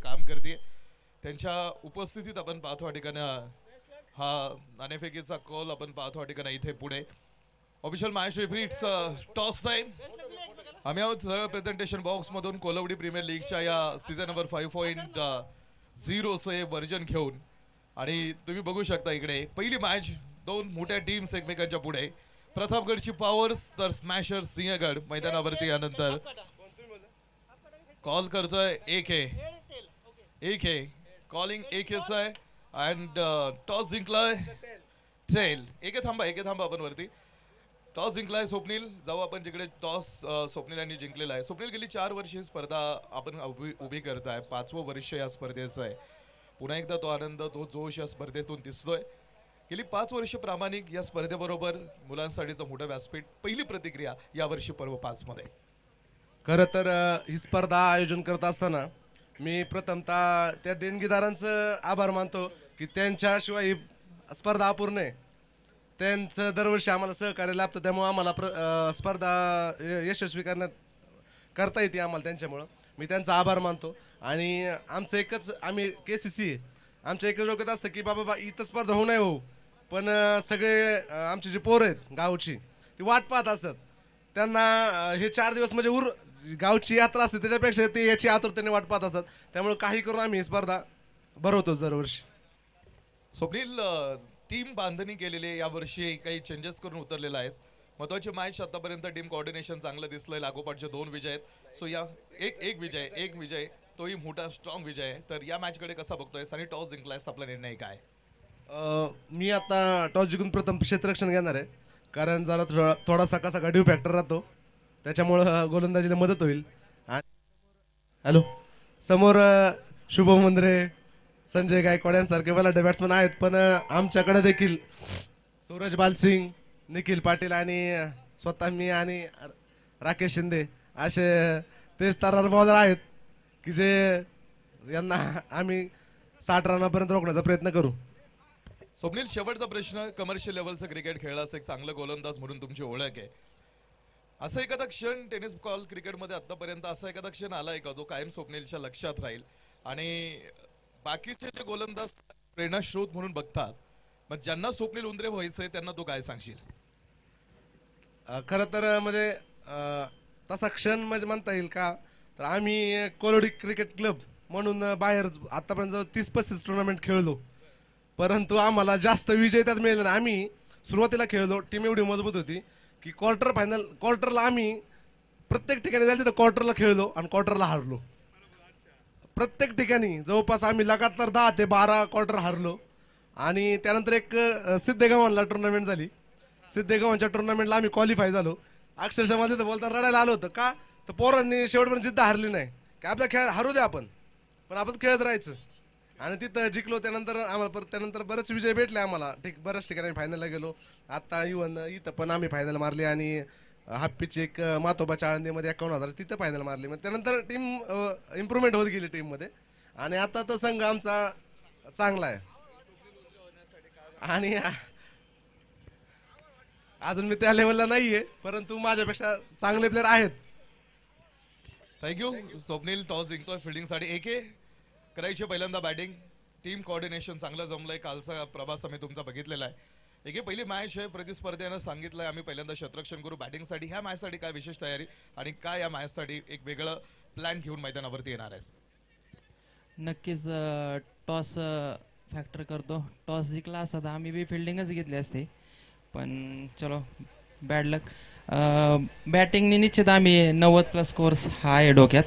काम करते. त्यांच्या उपस्थितीत आपण पाहतो ठिकाणी हा नाणेफेकीचा कॉल आपण पाहतो ठिकाणी इथे पुढे ऑफिशियल मॅच रिफ्रीट्स टॉस टाइम. आम्ही आहोत सरळ प्रेझेंटेशन बॉक्स मधून कोलवडी प्रीमियर लीगच्या या सीझन नंबर 5.0 वर्जन घेऊन आणि तुम्ही बघू शकता इकडे पहिली मॅच दोन मोठ्या टीम्स एकमेकांच्या पुढे. प्रतापगडची पॉवर्स तर स्मॅशर सिंहगड मैदानावरती. यानंतर कॉल करतोय एक हे कॉलिंग एक आहे अँड टॉस जिंकलाय टेल. एक थांबा आपण वरती. टॉस जिंकलाय स्वप्नील. जाऊ आपण जिकडे टॉस स्वप्नील यांनी जिंकलेला आहे. स्वप्नील गेली 4 वर्ष ही स्पर्धा आपण उभी करताय. 5वं वर्ष या स्पर्धेचं आहे. पुन्हा एकदा तो आनंद तो जोश या स्पर्धेतून दिसतोय. गेली 5 वर्ष प्रामाणिक या स्पर्धेबरोबर मुलांसाठीचं मोठं व्यासपीठ. पहिली प्रतिक्रिया यावर्षी पर्व 5 मध्ये. खरं तर ही स्पर्धा आयोजन करत असताना मी प्रथमतः त्या देणगीदारांचं आभार मानतो की त्यांच्याशिवाय ही स्पर्धा अपूर्ण आहे. त्यांचं दरवर्षी आम्हाला सहकार्य लाभतं, त्यामुळे आम्हाला स्पर्धा यशस्वी करता येते आम्हाला. त्यांच्यामुळं मी त्यांचा आभार मानतो. आणि आमचं एकच आम्ही KCC आमच्या एकच डोक्यात असतं की बाबा इथं स्पर्धा होऊ नये हो, पण सगळे आमचे जे पोरं आहेत गावची ती वाट पाहत असतात. त्यांना हे 4 दिवस म्हणजे गावची यात्रा असते त्याच्यापेक्षा ते याची आतुरतेने वाट पाहत असतात. त्यामुळे काही करून आम्ही ही स्पर्धा भरवतोच दरवर्षी. स्वप्नील टीम बांधणी केलेली यावर्षी काही चेंजेस करून उतरलेला आहेस. महत्वाची मॅच आतापर्यंत टीम कोऑर्डिनेशन चांगलं दिसलंय. लागोपाठचे 2 विजय आहेत. सो या एक विजय तोही मोठा स्ट्रॉंग विजय आहे. तर या मॅचकडे कसा बघतोयस आणि टॉस जिंकलायस आपला निर्णय काय? मी आता टॉस जिंकून प्रथम क्षेत्ररक्षण घेणार आहे, कारण जरा थोडासा कसा गाडीव फॅक्टर राहतो, त्याच्यामुळं गोलंदाजीला मदत होईल. हॅलो, समोर शुभम मुंद्रे, संजय गायकवाड यांसारखे बलाढ्य बॅट्समन आहेत, पण आमच्याकडे देखील सूरज बालसिंग, निखिल पाटील आणि स्वतः मी आणि राकेश शिंदे असे तेज तरार बॉलर आहेत की जे यांना आम्ही 60 रनापर्यंत रोखण्याचा प्रयत्न करू. स्वप्नील, शेवटचा प्रश्न. कमर्शियल लेवलचं क्रिकेट खेळलास, एक चांगलं गोलंदाज म्हणून तुमची ओळख आहे. असा एखादा क्षण टेनिस बॉल क्रिकेटमध्ये आतापर्यंत असा एखादा क्षण आलाय का जो कायम स्वप्नीलच्या लक्षात राहील आणि बाकीचे जे गोलंदाज प्रेरणास्रोत म्हणून बघतात, मग ज्यांना स्वप्नील उंद्रे व्हायचंय त्यांना तू काय सांगशील? खरं तर म्हणजे तसा क्षण म्हणजे म्हणता येईल का, तर आम्ही कोलवडी क्रिकेट क्लब म्हणून बाहेर आतापर्यंत 30-35 टुर्नामेंट खेळलो, परंतु आम्हाला जास्त विजय त्यात मिळाले नाही. आम्ही सुरुवातीला खेळलो, टीम एवढी मजबूत होती की क्वार्टरला आम्ही प्रत्येक ठिकाणी जायचं तर क्वार्टरला खेळलो आणि क्वार्टरला हारलो. प्रत्येक ठिकाणी जवळपास आम्ही लगातार 10 ते 12 क्वार्टर हारलो. आणि त्यानंतर एक सिद्धेगावांना टुर्नामेंट झाली. सिद्धेगावांच्या टुर्नामेंटला आम्ही क्वालिफाय झालो. अक्षरशः मला तिथं बोलताना रडायला आलं होतं का, तर पोरांनी शेवटपर्यंत जिद्द हारली नाही की आपला खेळ हरू द्या आपण, पण आपण खेळत राहायचं. आणि तिथं जिंकलो. त्यानंतर बरेच विजय भेटले आम्हाला. बऱ्याच ठिकाणी फायनलला गेलो. आता इथं पण आम्ही फायनल मारली आणि हाप्पीची एक मातोबाच्या आळंदीमध्ये 51,000 तिथं फायनल मारली. मग त्यानंतर टीम इम्प्रूव्हमेंट होत गेली टीममध्ये आणि आता तर संघ आमचा चांगला आहे. आणि अजून मी त्या लेवलला नाहीये, परंतु माझ्यापेक्षा चांगले प्लेयर आहेत. थँक्यू स्वप्नील. टॉस जिंकतोय फिल्डिंगसाठी. एके करायची पहिल्यांदा बॅटिंग. टीम कोऑर्डिनेशन चांगलं जमलंय. कालचा प्रवास आम्ही तुमचा बघितलेला आहे. एके पहिली मॅच आहे. प्रतिस्पर्ध्यानं सांगितलंय आम्ही पहिल्यांदा क्षेत्ररक्षण करू बॅटिंगसाठी. ह्या मॅचसाठी काय विशेष तयारी आणि काय या मॅचसाठी एक वेगळं प्लॅन घेऊन मैदानावरती येणार आहेस? नक्कीच टॉस फॅक्टर करतो. टॉस जिंकला असता तर आम्ही बी फिल्डिंगच घेतली असते, पण चलो बॅड लक. बॅटिंगनी निश्चित आम्ही 90+ स्कोर्स हा आहे डोक्यात.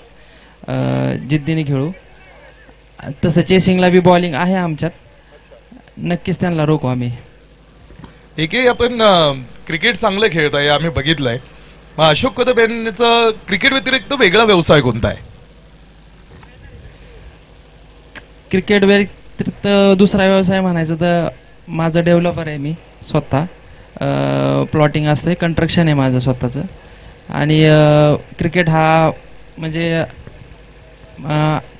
जिद्दीने खेळू. तसं चेसिंगला बी बॉलिंग आहे आमच्यात. नक्कीच त्यांना रोखू आम्ही. एके आपण क्रिकेट चांगलं खेळताय आम्ही बघितलंय. मग अशोक कदम यांचा क्रिकेट व्यतिरिक्त वेगळा व्यवसाय कोणता आहे? क्रिकेट व्यतिरिक्त दुसरा व्यवसाय म्हणायचं तर माझं डेव्हलपर आहे. मी स्वतः प्लॉटिंग असते, कंस्ट्रक्शन आहे माझं स्वतःचं. आणि क्रिकेट हा म्हणजे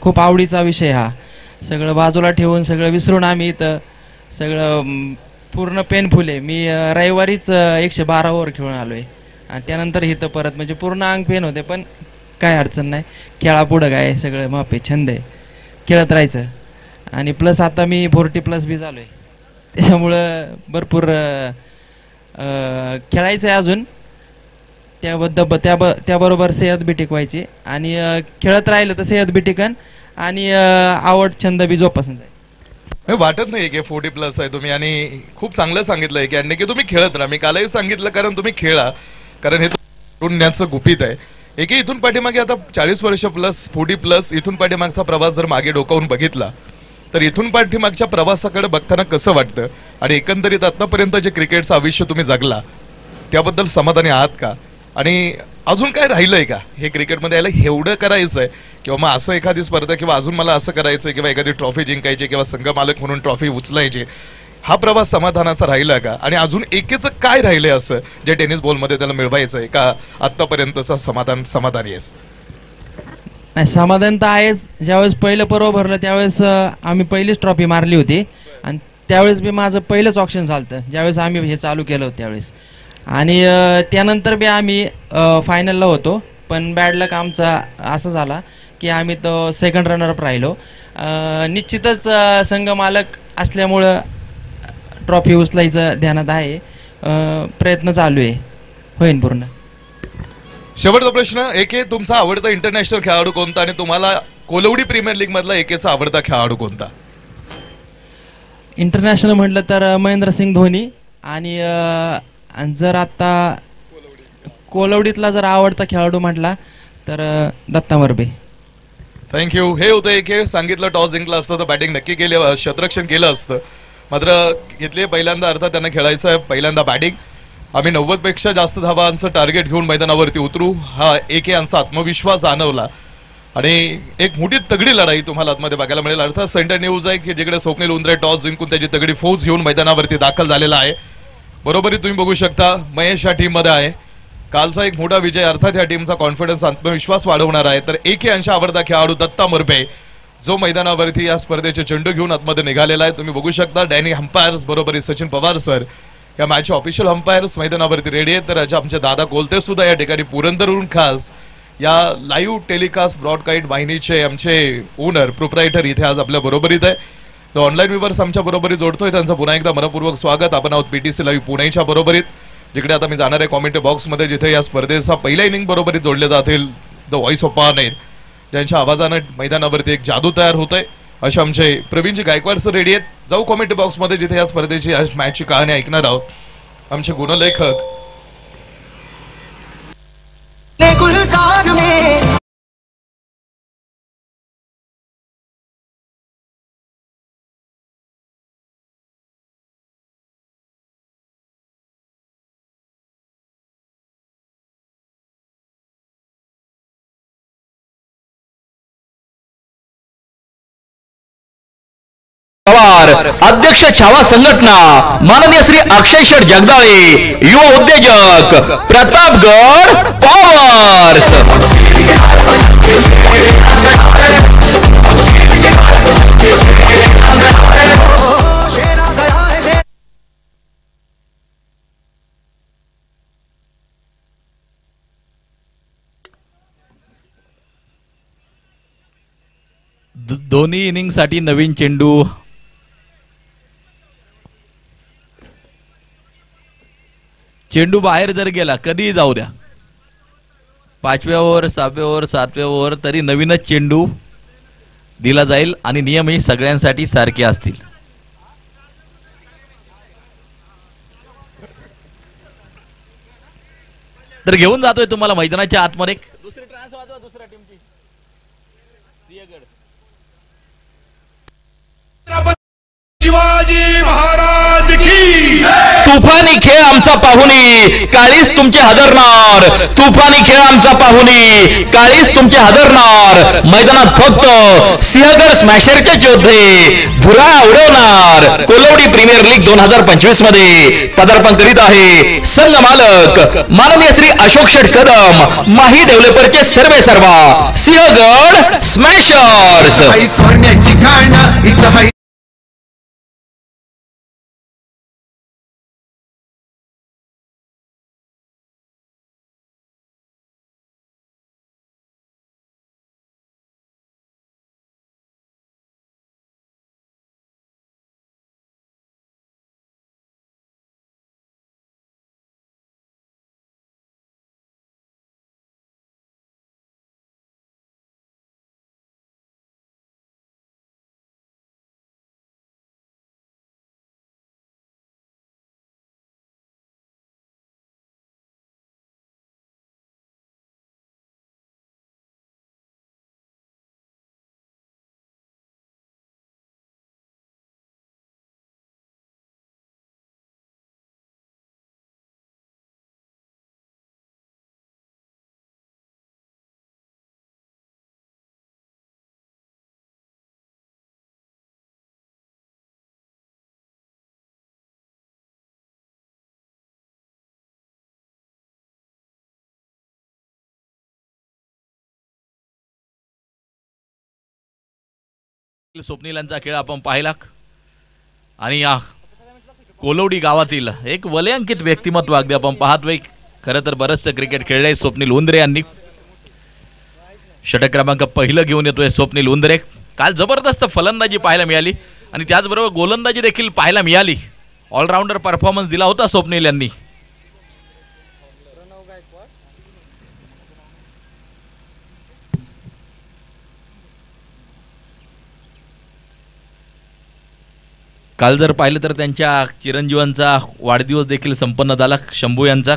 खूप आवडीचा विषय. हा सगळं बाजूला ठेवून सगळं विसरून आम्ही इथं सगळं पूर्ण पेनफुल आहे. मी रविवारीच 112 ओव्हर खेळून आलो आहे आणि त्यानंतर इथं परत म्हणजे पूर्ण अंग पेन होते, पण काय अडचण नाही. खेळापुढं काय सगळं मापे छंद आहे. खेळत राहायचं. आणि प्लस आता मी 40+ बी झालो आहे, त्याच्यामुळं भरपूर खेळायचं आहे अजून. त्याबरोबर सेहत बी टिकवायची आणि खेळत राहिलं तर सेहत बी टिकन आणि आवड छंद बी जोपासून जाईल. वाटत नाही की 40+ आहे तुम्ही, आणि खूप चांगलं सांगितलंय की यांनी की तुम्ही खेळत राहा. मी कालही सांगितलं कारण तुम्ही खेळा, कारण हे तारुण्याचं गुपित आहे. एके इथून पाठीमागे आता 40 वर्ष प्लस 40+ इथून पाठीमागचा प्रवास जर मागे डोकावून बघितला तर इथून पाठीमागच्या प्रवासाकडे बघताना कसं वाटतं, आणि एकंदरीत आतापर्यंत जे क्रिकेटचं आयुष्य तुम्ही जगला त्याबद्दल समाधानी आहात का? आणि अजून काय राहिलंय का हे क्रिकेटमध्ये यायला एवढं करायचं आहे, किंवा मग असं एखादी स्पर्धा, किंवा अजून मला असं करायचं किंवा एखादी ट्रॉफी जिंकायची किंवा संघ मालक म्हणून ट्रॉफी उचलायची, हा प्रवास समाधानाचा राहिला का? आणि अजून एकेचं काय राहिलंय असं जे टेनिस बॉलमध्ये त्याला मिळवायचं आहे का? आतापर्यंतचं समाधानी आहेस? नाही, समाधान तर आहेच. ज्यावेळेस पहिलं पर्व भरलं त्यावेळेस आम्ही पहिलीच ट्रॉफी मारली होती, आणि त्यावेळेस बी माझं पहिलंच ऑप्शन झालं होतं ज्यावेळेस आम्ही हे चालू केलं होतं त्यावेळेस. आणि त्यानंतर बी आम्ही फायनलला होतो, पण बॅड लक आमचा असा झाला की आम्ही तो सेकंड रनरअप राहिलो. निश्चितच संघ मालक असल्यामुळं ट्रॉफी उचलायचं ध्यानात आहे, प्रयत्न चालू आहे, होईन पूर्ण. शेवटचा प्रश्न, एके तुमचा आवडता इंटरनॅशनल खेळाडू कोणता, आणि तुम्हाला कोलवडी प्रीमियर लीग मधला एकेचा आवडता खेळाडू कोणता? इंटरनॅशनल म्हटलं तर महेंद्रसिंग धोनी, आणि जर आता कोलवडीतला जर आवडता खेळाडू म्हटला तर दत्ता मरबे. थँक्यू. हे होतं एके. सांगितलं टॉस जिंकलं असतं तर बॅटिंग नक्की केलं, क्षेत्ररक्षण केलं असतं, मात्र घेतले पहिल्यांदा, अर्थात त्यांना खेळायचं आहे पहिल्यांदा बॅटिंग. आम्ही 90 पेक्षा जास्त धावांचं टार्गेट घेऊन मैदानावरती उतरू, हा एके यांचा आत्मविश्वास जाणवला. आणि एक मोठी तगडी लढाई तुम्हाला आतमध्ये बघायला मिळेल. अर्थात सेंटर न्यूज आहे की जिकडे स्वप्नील उंद्रे टॉस जिंकून त्याची तगडी फौज घेऊन मैदानावरती दाखल झालेला आहे. बरोबरी तुम्ही बघू शकता महेश या टीममध्ये आहे. कालचा एक मोठा विजय अर्थात या टीमचा कॉन्फिडन्स, आत्मविश्वास वाढवणार आहे. तर एके यांचा आवडता खेळाडू दत्ता मरबे जो मैदानावरती या स्पर्धेचे चेंडू घेऊन आतमध्ये निघालेला आहे. तुम्ही बघू शकता डॅनी अंपायर्स बरोबर सचिन पवार सर या मॅचचे ऑफिशियल अंपायर्स मैदानावरती रेडी आहेत. तर आमचे दादा कोलते सुद्धा या ठिकाणी पुरंदरहून खास या लाईव्ह टेलिकास्ट ब्रॉडकास्ट वाहिनीचे आमचे ओनर प्रोप्रायटर इथे आज आपल्या बरोबरीत आहे. तो ऑनलाईन व्ह्यूवर्स आमच्या बरोबरी जोडतोय, त्यांचं पुन्हा एकदा मनपूर्वक स्वागत. आपण आहोत पीटीसी लाईव्ह पुण्याच्या बरोबरीत, जिकडे आता मी जाणार आहे कॉमेंट्री बॉक्समध्ये, जिथे या स्पर्धेचा पहिला इनिंग बरोबरीत जोडले जातील द व्हॉइस ऑफ पॉवर, ज्यांच्या आवाजानं मैदानावरती एक जादू तयार होतोय. असे आमचे प्रवीणजी गायकवाड सर रेडी आहेत. जाऊ कॉमेंट्री बॉक्समध्ये, जिथे या स्पर्धेची मॅचची कहाणी ऐकणार आहोत. आमचे गुणलेखक पवार, अध्यक्ष छावा संघटना, माननीय श्री अक्षय शेठ जगदाळे, युवा उद्योजक, प्रतापगड पॉवर्स. दोन्ही इनिंगसाठी नवीन चेंडू. चेंडू बाहेर जर गेला कधीही जाऊ द्या, 5व्या ओव्हर 6व्या ओव्हर 7व्या ओव्हर तरी नवीनच चेंडू दिला जाईल आणि नियमही सगळ्यांसाठी सारखे असतील. तर घेऊन जातोय तुम्हाला मैदानाच्या आतमध्ये. दुसरी ट्रान्स वाजवा दुसऱ्या टीमची. शिवाजी महाराज की तुफानी खेळ आमचा पाहुणी, काळीच तुमचे हादरणार. तुफानी खेळ आमचा पाहुणी, काळीच तुमचे हादरणार. मैदानात फक्त सिंहगड स्मॅशरचे योद्धे धुरा उडवणार. कोलवडी प्रीमियर लीग 2025 मध्ये पदार्पण करीत आहे संघ मालक माननीय श्री अशोक शेठ कदम, माही डेव्हलपरचे सर्वे सर्वा, सिंहगड स्मॅशर्स. सोन्याची खाण स्वप्नीलांचा खेळ आपण पाहिला आणि या कोलवडी गावातील एक वलयांकित व्यक्तिमत्व अगदी आपण पाहतोय. खरं तर बरंचसं क्रिकेट खेळलंय स्वप्नील उंद्रे यांनी. षटक क्रमांक पहिलं घेऊन येतोय स्वप्नील उंद्रे. काल जबरदस्त फलंदाजी पाहायला मिळाली आणि त्याचबरोबर गोलंदाजी देखील पाहायला मिळाली. ऑलराऊंडर परफॉर्मन्स दिला होता स्वप्नील यांनी. काल जर पाहिलं तर त्यांच्या चिरंजीवांचा वाढदिवस देखील संपन्न झाला शंभू यांचा.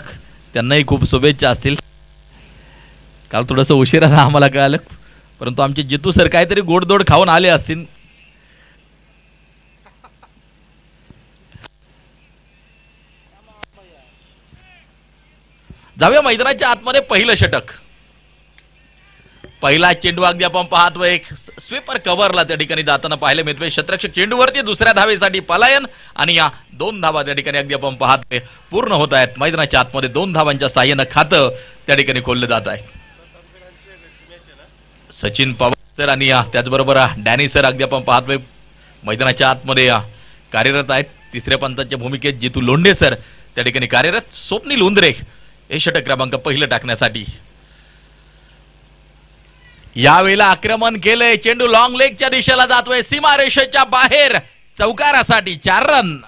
त्यांनाही खूप शुभेच्छा असतील. काल थोडंसं उशिरानं आम्हाला कळालं, परंतु आमचे जितू सर काहीतरी गोडधोड खाऊन आले असतील. जाऊया मैदानाच्या आतमध्ये. पहिलं षटक, पहिला चेंडू अगदी आपण पाहतोय एक स्वीपर कव्हरला त्या ठिकाणी जाताना पाहायला मिळतोय. शतरक्षक चेंडूवरती दुसऱ्या धावेसाठी पलायन आणि या 2 धावा त्या ठिकाणी अगदी आपण पाहतोय पूर्ण होत आहेत. मैदानाच्या आतमध्ये 2 धावांच्या साह्यानं खातं त्या ठिकाणी खोललं जात आहे. सचिन पवार सर आणि त्याचबरोबर डॅनी सर अगदी आपण पाहतोय मैदानाच्या आतमध्ये कार्यरत आहेत. तिसऱ्या पंचांच्या भूमिकेत जितू लोंढे सर त्या ठिकाणी कार्यरत. स्वप्नील उंद्रे हे षटक क्रमांक पहिलं टाकण्यासाठी यावेळेला आक्रमण केलंय. चेंडू लॉंग लेगच्या दिशेला जातोय सीमारेषेच्या बाहेर चौकारासाठी 4 रन.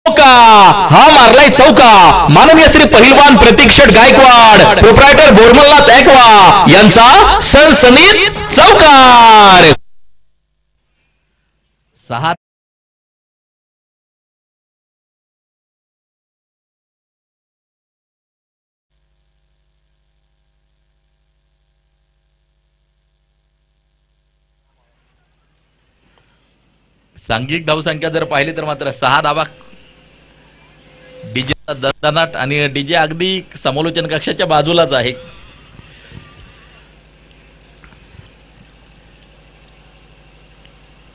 हा मारलाय चौका. माननीय श्री पहिलवान प्रतीक्षट गायकवाड प्रोप्रायटर बोरमल्ला तैकवा यांचा सनसनीत चौकार. 6 सांघिक धावसंख्या जर पाहिली तर मात्र 6 धावा. डीजे दणदणाट आणि डीजे अगदी समालोचन कक्षाच्या बाजूलाच आहे.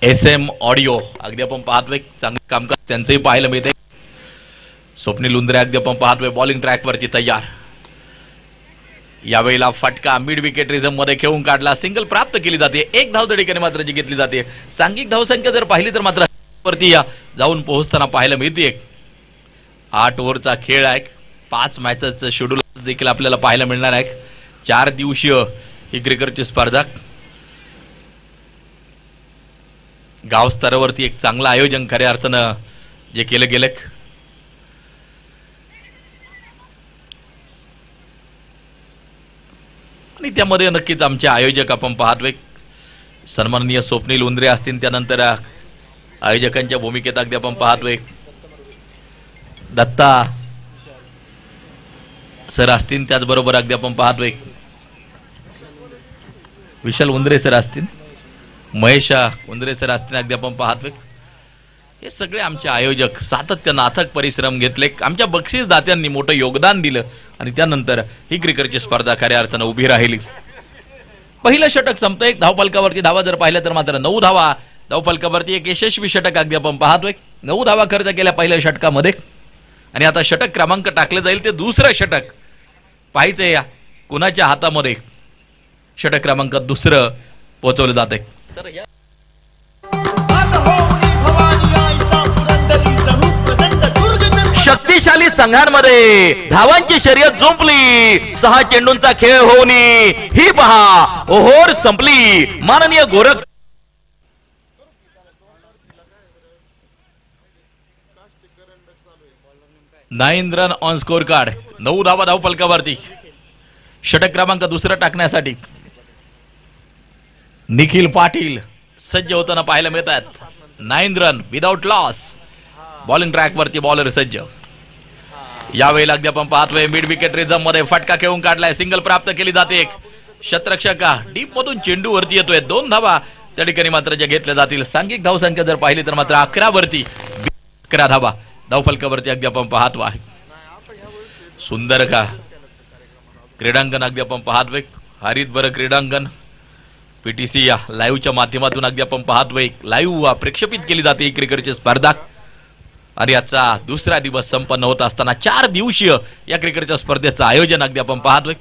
SM ऑडिओ अगदी आपण पाहतोय चांगले कामकाज त्यांचंही पाहायला मिळते. स्वप्नील उंद्रे अगदी आपण पाहतोय बॉलिंग ट्रॅकवरती तयार. यावेळेला फटका मिड विकेट रिझम मध्ये खेळून काढला. सिंगल प्राप्त केली जाते. 1 धाव त्या ठिकाणी मात्र जी घेतली जाते. सांघिक धावसंख्या जर पाहिली तर मात्र वरती जाऊन पोहोचताना पाहायला मिळते. 8 ओव्हरचा खेळ आहे. 5 मॅचेसचं शेड्यूल देखील आपल्याला पाहायला मिळणार आहे. 4 दिवसीय ही क्रिकेटची स्पर्धा. गाव स्तरावरती एक चांगलं आयोजन खऱ्या अर्थानं जे केलं गेलं. आणि त्यामध्ये नक्कीच आमचे आयोजक आपण पाहतोय सन्माननीय स्वप्नील उंद्रे असतील. त्यानंतर आयोजकांच्या भूमिकेत अगदी आपण पाहतोय दत्ता सर असतील. त्याचबरोबर अगदी आपण पाहतोय विशाल उंद्रे सर असतील, महेश उंद्रे सर असतील. अगदी आपण पाहतोय हे सगळे आमचे आयोजक सातत्यानं अथक परिश्रम घेतले. आमच्या बक्षीस दात्यांनी मोठं योगदान दिलं आणि त्यानंतर ही क्रिकेटची स्पर्धा खऱ्या अर्थानं उभी राहिली. पहिलं षटक संपतं. 1 धावफलकावरती धावा जर पाहिल्या तर मात्र 9 धावा. धावफलकावरती एक यशस्वी षटक अगदी आपण पाहतोय. 9 धावा खर्च केल्या पहिल्या षटकामध्ये आणि आता षटक क्रमांक टाकलं जाईल ते दुसरं षटक पाहायचंय या कुणाच्या हातामध्ये षटक क्रमांक दुसरं पोहोचवलं जाते. सर या शक्तिशाली संघांमध्ये धावांची शर्यत जुंपली. 6 चेंडूंचा खेळ होऊन ही पहा ओव्हर संपली. माननीय Gorakh 9 run on score card. 9 धावा धावफलकावरती. षटक क्रमांक दुसरं टाकण्यासाठी निखिल पाटील सज्ज होताना पाहायला मिळतात. 9 रन विदाउट लॉस. बॉलिंग ट्रॅकवरती बॉलर सज्ज. यावेळेला अगदी आपण पाहतोय मिड विकेट रिझम मध्ये फटका खेळून काढलाय. सिंगल प्राप्त केली जाते. शतरक्षक डीप मधून चेंडू वरती येतोय. 2 धावा त्या ठिकाणी मात्र ज्या घेतल्या जातील. सांघिक धावसंख्या जर पाहिली तर मात्र 11 वरती 11 धावा धावफलकावरती अगदी आपण पाहतो आहे. सुंदर का क्रीडांगण अगदी आपण पाहतोय. हरितभर क्रीडांगण पीटीसी या लाईव्हच्या माध्यमातून अगदी आपण पाहतोय. लाईव्ह प्रक्षेपित केली जाते ही क्रिकेटची स्पर्धा आणि याचा दुसरा दिवस संपन्न होत असताना 4 दिवसीय या क्रिकेटच्या स्पर्धेचं आयोजन अगदी आपण पाहतोय.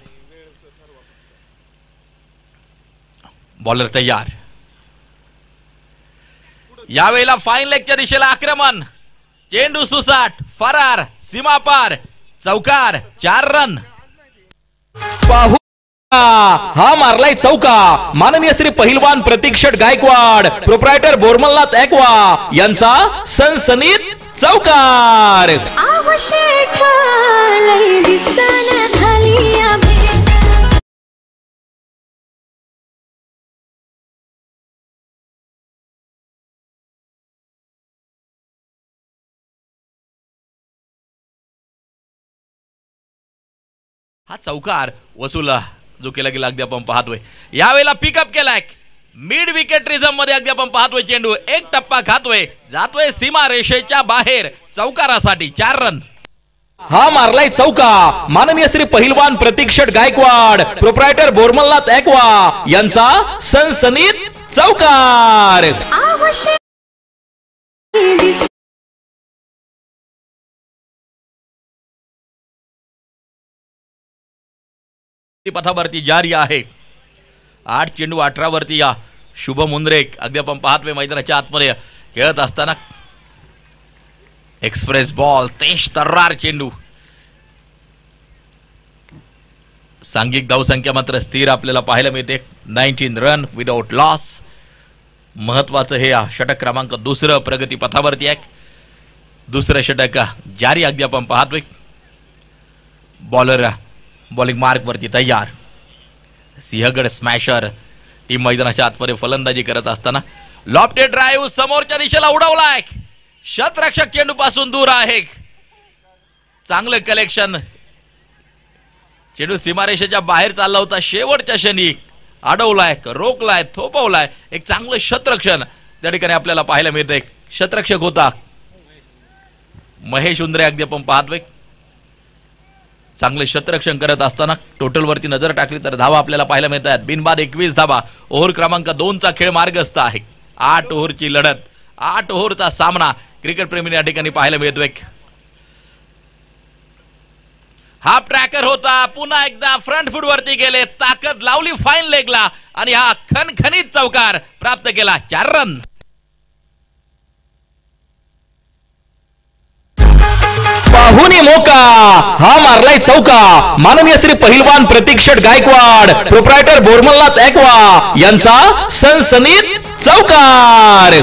बॉलर तयार. यावेळेला फाईन लेगच्या दिशेला आक्रमण. चेंडू सुसाट, फरार, सीमापार, चौकार, 4 रन. पाहू हा मारलाय चौका. माननीय श्री पहिलवान प्रतीक शेठ गायकवाड, प्रोप्रायटर बोरमलनाथ ॲक्वा यांचा सनसनीत चौकार. हा चौकार वसूल जो केला गेला अगदी आपण पाहतोय. यावेळेला पिकअप केलाय मिड विकेट रिझम मध्ये. अगदी आपण पाहतोय चेंडू एक टप्पा खातोय, जातोय सीमा रेषेच्या बाहेर चौकारासाठी 4 रन. हा मारलाय चौका. माननीय श्री पहिलवान प्रतीक शेठ गायकवाड, प्रोप्रायटर बोरमलनाथ ॲक्वा यांचा सनसनीत चौकार. पथावरती जारी आहे. 8 चेंडू 18 वरती या शुभम उंद्रेक अगदी आपण पाहतोय मैदानाच्या आतमध्ये खेळत असताना. एक्सप्रेस बॉल, तेज तर्रार चेंडू. सांघिक धावसंख्या मात्र स्थिर आपल्याला पाहायला मिळते. 19 रन विदाउट लॉस. महत्वाचं हे षटक क्रमांक 2 प्रगती पथावरती आहे. दुसरं षटक जारी अगदी आपण पाहतोय. बॉलर बॉलिंग मार्क वरती तयार. सिंहगड स्मॅशर टीम मैदानाच्या आतमध्ये फलंदाजी करत असताना लॉफ्टेड ड्राईव्ह समोरच्या दिशेला उडवलाय. शतरक्षक चेंडू पासून दूर आहे. चांगलं कलेक्शन. चेंडू सीमारेषेच्या बाहेर चालला होता. शेवटच्या क्षणी अडवलाय, रोखलाय, थोपवलाय. एक चांगलं शतरक्षण त्या ठिकाणी आपल्याला पाहायला मिळतंय. शतरक्षक होता महेश उंद्रे अगदी आपण पाहतोय. चांगले शतरक्षण करत असताना टोटल वरती नजर टाकली तर धावा आपल्याला पाहायला मिळतात. बिनबाद 21 धावा. ओव्हर क्रमांक 2चा खेळ मार्गस्थ आहे. 8 ओव्हरची लढत, 8 ओव्हरचा सामना क्रिकेट प्रेमीने या ठिकाणी पाहायला मिळतोय. हाफ ट्रॅकर होता. पुन्हा एकदा फ्रंट फूट वरती गेले, ताकद लावली फाईन लेगला आणि हा खणखणीत चौकार प्राप्त केला. 4 रन. पाहुनी मोका. हा मारलाय चौका. माननीय श्री पहिलवान प्रतीक शेठ गायकवाड, प्रोप्रायटर बोरमलनाथ ॲक्वा यांचा सनसनीत चौकार.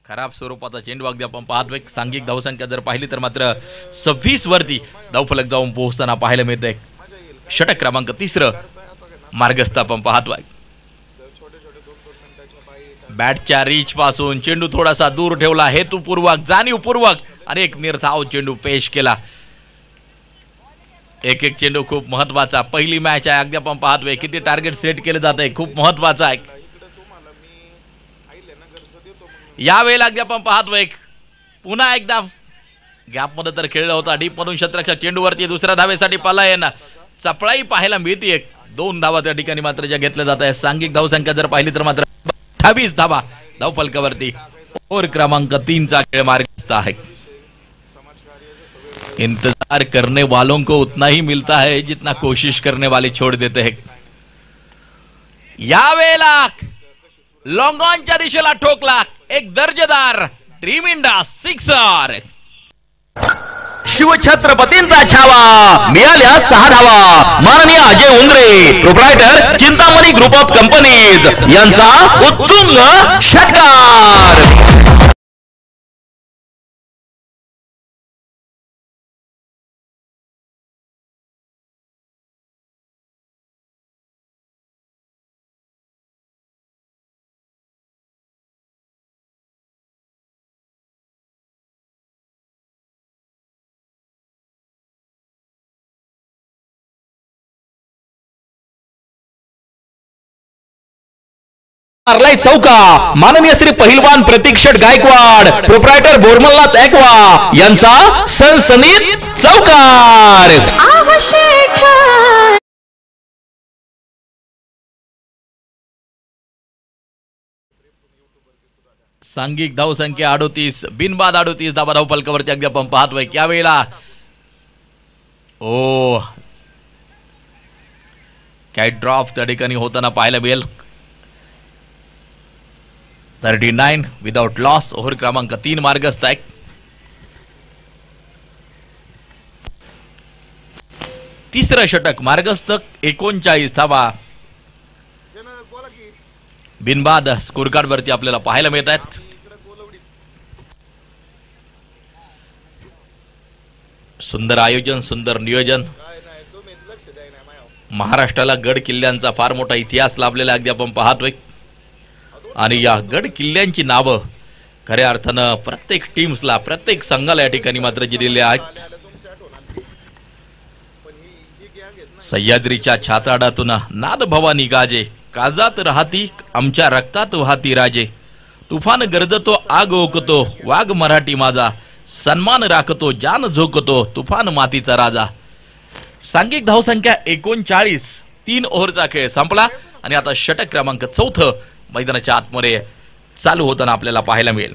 खराब स्वरूपाचा चेंडू अगदी आपण पाहतोय. सांघिक धावसंख्या जर पाहिली तर मात्र 26 वरती धावफलक जाऊन पोहोचताना पाहायला मिळतंय. षटक क्रमांक 3 मार्गस्थ आपण पाहतोय. बॅटच्या रीच पासून चेंडू थोडासा दूर ठेवला, हेतुपूर्वक, जाणीवपूर्वक आणि एक निर्धाव चेंडू पेश केला. एक एक चेंडू खूप महत्वाचा. पहिली मॅच आहे अगदी आपण पाहतोय. किती टार्गेट सेट केले जात आहे, खूप महत्वाचा आहे. यावेळेला अगदी आपण पाहतोय पुन्हा एकदा गॅप मध्ये तर खेळला होता. डीप मधून शतरक्षक चेंडूवरती दुसऱ्या धावेसाठी पलायन. चपळाई पाहायला मिळते. 2 धावा त्या ठिकाणी मात्र ज्या घेतल्या जात आहे. सांघिक धावसंख्या जर पाहिली तर मात्र 28 धावा धावफलकावरती. ओव्हर क्रमांक 3चा खेळ मार्गस्थ आहे. इंतजार करने वालों को उतना ही मिलता है जितना कोशिश करने वाले छोड़ देते हैं. यावेळेला लॉन्ग ऑनच्या दिशेला ठोकला एक दर्जेदार ड्रीम इंडा सिक्सर. शिवछत्रपतींचा छावा. मिळाल्या 6 धावा. माननीय Ajay Undre, proprietor Chintamani group of companies यांचा उत्तुंग षटकार. मारलाय चौका. माननीय श्री पहिलवान प्रतीक्षट गायकवाड, प्रोप्रायटर बोरमलनाथ ॲक्वा यांचा सनसनीत चौकार. सांघिक धावसंख्या 38, बिनबाद 38 धावा धाव फलकावरती अगदी आपण पाहतोय यावेळेला. ओ काय ड्रॉप त्या ठिकाणी होताना पाहायला मिळेल. 39 विदाउट लॉस. ओव्हर क्रमांक 3 मार्गस्थ आहे. तिसरं षटक मार्गस्थ 39 धावा बिनबाद स्कोर कार्ड वरती आपल्याला पाहायला मिळत आहेत. सुंदर आयोजन, सुंदर नियोजन. महाराष्ट्राला गड किल्ल्यांचा फार मोठा इतिहास लाभलेला अगदी आपण पाहतोय आणि या गड किल्ल्यांची नावं खऱ्या अर्थानं प्रत्येक टीम्सला, प्रत्येक संघाला या ठिकाणी मात्र दिलेली आहेत. सह्याद्रीच्या छाताडातून नाद भवानी गाजे, काजात राहती आमच्या रक्तात वाहती राजे, तुफान गरजतो आग ओकतो वाघ मराठी माझा, सन्मान राखतो जान झोकतो तुफान मातीचा राजा. सांघिक धावसंख्या 39. 3 ओव्हरचा खेळ संपला आणि आता षटक क्रमांक 4 मैदानाच्या आतमध्ये चालू होताना आपल्याला पाहायला मिळेल.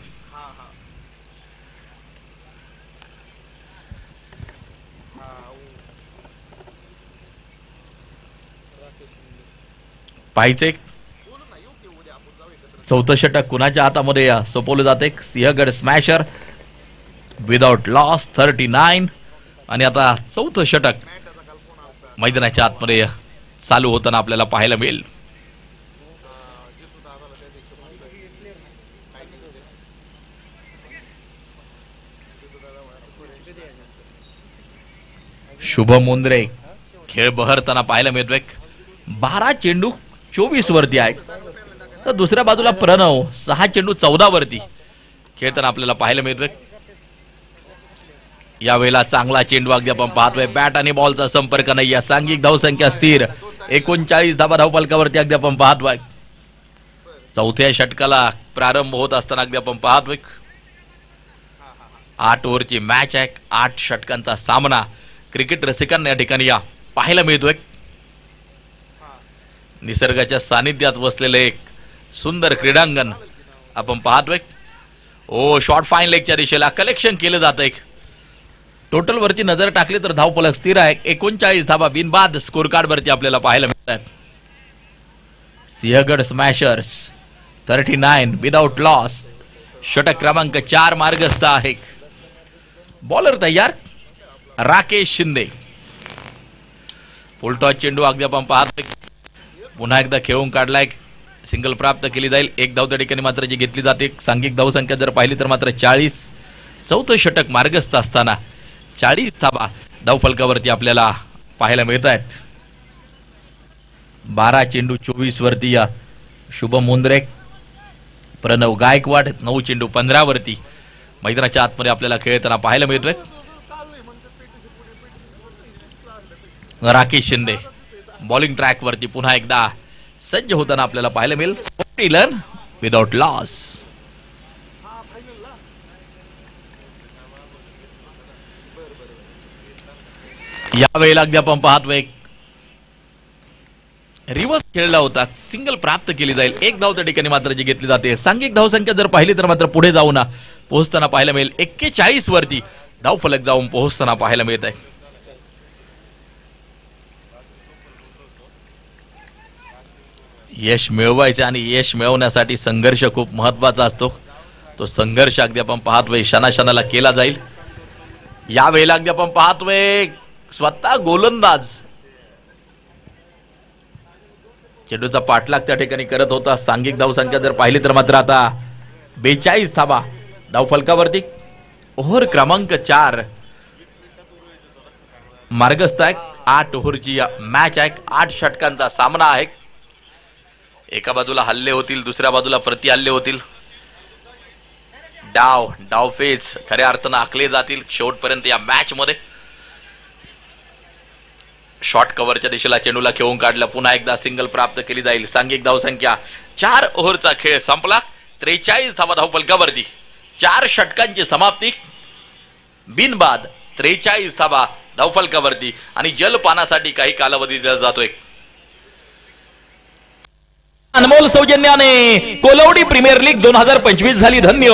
पाहिजे चौथं षटक कुणाच्या हातामध्ये सोपवलं जाते. सिंहगड स्मॅशर विदाउट लॉस 39 आणि आता चौथं षटक मैदानाच्या आतमध्ये चालू होताना आपल्याला पाहायला मिळेल. शुभ मुंद्रे खेळ बहरताना पाहायला मिळतोय. 12 चेंडू 24 वरती आहे. तर दुसऱ्या बाजूला प्रणव 6 चेंडू 14 वरती खेळताना आपल्याला पाहायला मिळतोय. यावेळेला चांगला चेंडू अगदी आपण पाहतोय. बॅट आणि बॉलचा संपर्क नाही. या सांघिक धावसंख्या स्थिर 39 धावा धावफलकावरती अगदी आपण पाहतोय. चौथ्या षटकाला प्रारंभ होत असताना अगदी आपण पाहतोय. 8 ओव्हरची मॅच आहे. 8 षटकांचा सामना क्रिकेट रसिकांना या ठिकाणी या पाहायला मिळतोय. निसर्गाच्या सानिध्यात बसलेले एक सुंदर क्रीडांगण आपण पाहतोय. ओ शॉर्ट फाईन लेगच्या दिशेला कलेक्शन केलं जात आहे. टोटल वरती नजर टाकली तर धावफलक स्थिर आहे. 39 धावा बिनबाद स्कोर कार्ड वरती आपल्याला पाहायला मिळतात. Sinhagad smashers 39 without loss. षटक क्रमांक 4 मार्गस्थ आहे. बॉलर तयार राकेश शिंदे. फुलटॉस चेंडू अगदी आपण पाहतोय. पुन्हा एकदा खेळून काढलाय. सिंगल प्राप्त केली जाईल. 1 धाव त्या ठिकाणी मात्र जी घेतली जाते. सांघिक धावसंख्या जर पाहिली तर मात्र 40. चौथं षटक मार्गस्थ असताना 40 धावा धावफलकावरती आपल्याला पाहायला मिळत आहेत. 12 चेंडू 24 वरती या शुभ मुंद्रे. प्रणव गायकवाड 9 चेंडू 15 वरती मैदानाच्या आतमध्ये आपल्याला खेळताना पाहायला मिळतोय. राकेश शिंदे बॉलिंग ट्रॅक वरती पुन्हा एकदा सज्ज होताना आपल्याला पाहायला मिळेल. Without loss. यावेळेला अगदी आपण पाहतोय रिव्हर्स खेळला होता. सिंगल प्राप्त केली जाईल. 1 धाव त्या ठिकाणी मात्र जी घेतली जाते. सांघिक धावसंख्या जर पाहिली तर मात्र पुढे जाऊन पोहोचताना पाहायला मिळेल. 41 वरती धावफलक जाऊन पोहोचताना पाहायला मिळत आहे. यश मिळवायचे आणि यश मिळवण्यासाठी संघर्ष खूप महत्वाचा असतो. तो संघर्ष अगदी आपण पाहतोय क्षणाक्षणाला केला जाईल. यावेळेला अगदी आपण पाहतोय स्वतः गोलंदाज चेंडूचा पाठलाग त्या ठिकाणी करत होता. सांघिक धावसंख्या जर पाहिली तर मात्र आता 42 धावा धावफलकावरती. ओव्हर क्रमांक 4 मार्गस्थ आहे. 8 ओव्हरची मॅच आहे. 8 षटकांचा सामना आहे. एका बाजूला हल्ले होतील, दुसऱ्या बाजूला प्रति हल्ले होतील. डावफेच खऱ्या अर्थानं आखले जातील शेवटपर्यंत या मॅच मध्ये. शॉर्ट कव्हरच्या दिशेला चेंडूला खेळून काढला. पुन्हा एकदा सिंगल प्राप्त केली जाईल. सांघिक धावसंख्या 4 ओव्हरचा खेळ संपला. 43 धावा धावफलकावरती. 4 षटकांची समाप्ती. बिनबाद 43 धावा धावफलकावरती आणि जलपानासाठी काही कालावधी दिला जातोय. अनमोल सौजन्याने कोलवडी प्रीमियर लीग 2025 झाली धन्य.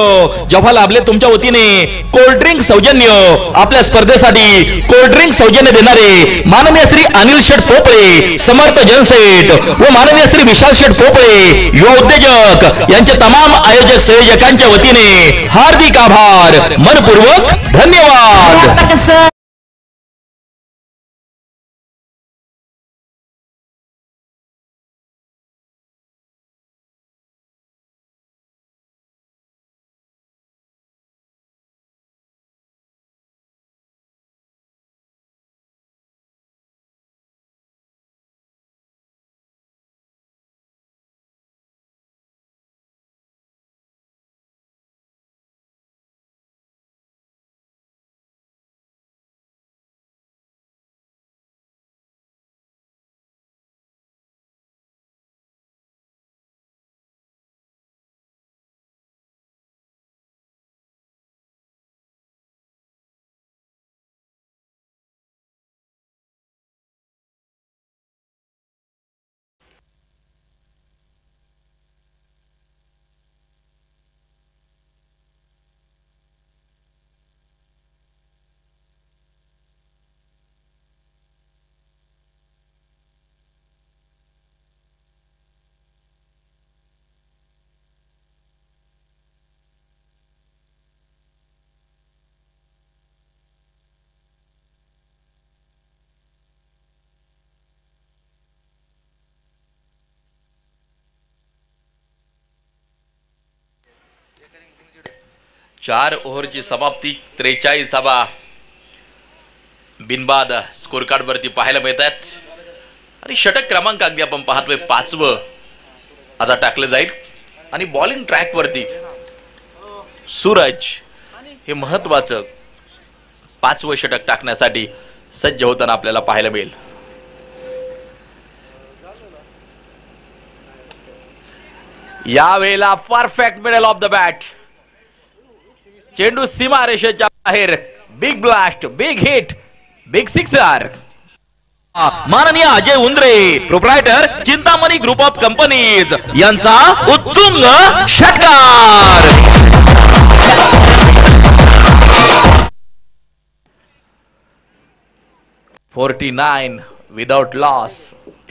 जेव्हा लाभले तुमच्या वतीने कोल्ड्रिंक सौजन्य. आपल्या स्पर्धेसाठी कोल्ड्रिंक सौजन्य देणारे माननीय श्री अनिल शेठ पोपळे, समर्थ जनसेट व माननीय श्री विशाल शेठ पोपळे युवा उद्योजक यांचे तमाम आयोजक संयोजकांच्या वतीने हार्दिक आभार, मनपूर्वक धन्यवाद. चार ओव्हरची समाप्ती. 43 धावा बिनबाद स्कोर कार्ड वरती पाहायला मिळतात. आणि षटक क्रमांक अगदी आपण पाहतोय 5वं आता टाकलं जाईल. आणि बॉलिंग ट्रॅक वरती सूरज हे महत्वाचं 5वं षटक टाकण्यासाठी सज्ज होताना आपल्याला पाहायला मिळेल. यावेळेला perfect middle of the bat. चेंडू सीमा रेषेच्या बाहेर. Big blast, big hit, big sixer. माननीय Ajay Undre, proprietor Chintamani group of companies यांचा उत्तुंग षटकार. 49 विदाउट लॉस.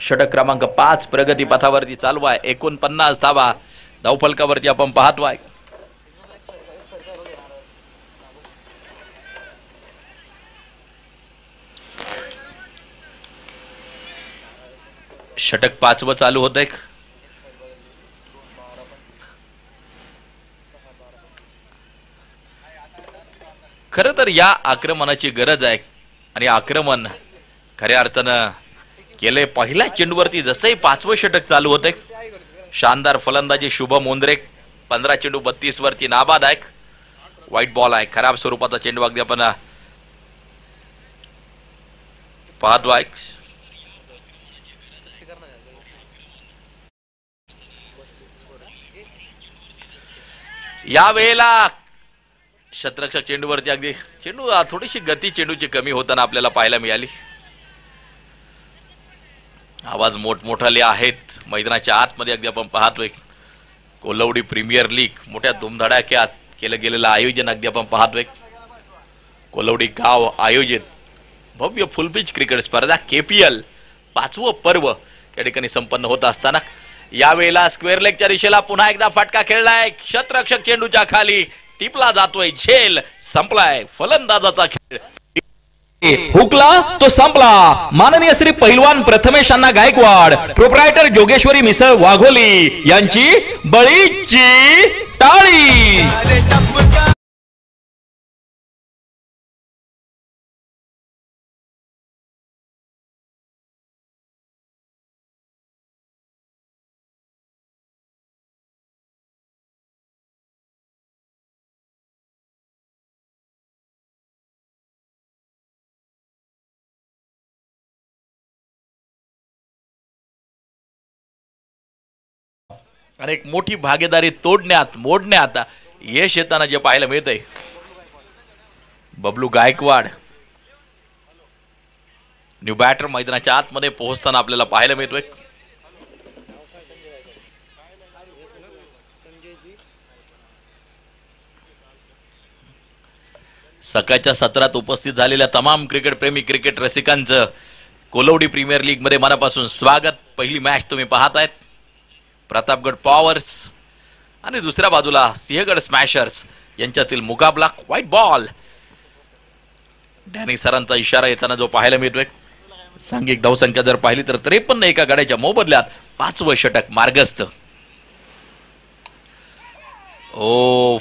षटक क्रमांक 5 प्रगती पथावरती चालू आहे. 49 धावा धावफलकावरती आपण पाहतोय. षटक 5वं चालू होत आहे. खर तर या आक्रमणाची गरज आहे आणि आक्रमण खऱ्या अर्थानं केले. पहिल्या चेंडूवरती जसंही 5वं षटक चालू होते. शानदार फलंदाजी शुभम उंद्रे. 15 चेंडू 32 वरती नाबाद आहे. व्हाईट बॉल आहे. खराब स्वरूपाचा चेंडू अगदी आपण पाहतोय. या वेळेला शतरक्षक चेंडूवरती अगदी चेंडू थोडीशी गती चेंडूची कमी होताना आपल्याला पाहायला मिळाली. आवाज मोठमोठाले आहेत मैदानाच्या आतमध्ये अगदी आपण पाहतोय. कोलवडी प्रीमियर लीग मोठ्या धुमधडाक्यात केलं गेलेलं आयोजन अगदी आपण पाहतोय. कोलवडी गाव आयोजित भव्य फुलपिच क्रिकेट स्पर्धा KPL 5वं पर्व या ठिकाणी संपन्न होत असताना यावेळेला स्क्वेअर लेगच्या दिशेला पुन्हा एकदा फटका खेळलाय. क्षेत्ररक्षक चेंडूच्या खाली टिपला जातोय. झेल संपलाय. फलंदाजाचा खेळ हुकला तो संपला. माननीय श्री पैलवान प्रथमेश अण्णा गायकवाड, प्रोप्रायटर जोगेश्वरी मिसळ वाघोली यांची बळीची टाळी. आणि एक मोठी भागीदारी मोडण्यात यश येताना जे पाहायला मिळतंय, बबलू गायकवाड न्यू बॅटर मैदानाच्या आतमध्ये पोहोचताना आपल्याला पाहायला मिळतोय. सकाळच्या सत्रात उपस्थित झालेल्या तमाम क्रिकेट प्रेमी क्रिकेट रसिकांचं कोलवडी प्रीमियर लीग मध्ये मनापासून स्वागत. पहिली मॅच तुम्ही पाहतायत, प्रतापगड पॉवर्स आणि दुसऱ्या बाजूला सिंहगड स्मॅशर्स यांच्यातील मुकाबला. व्हाईट बॉल, डॅनी सरांचा इशारा येताना जो पाहायला मिळतोय. सांघिक धावसंख्या जर पाहिली तर 53 एका गड्याच्या मोबदल्यात 5वं षटक मार्गस्थ. ओ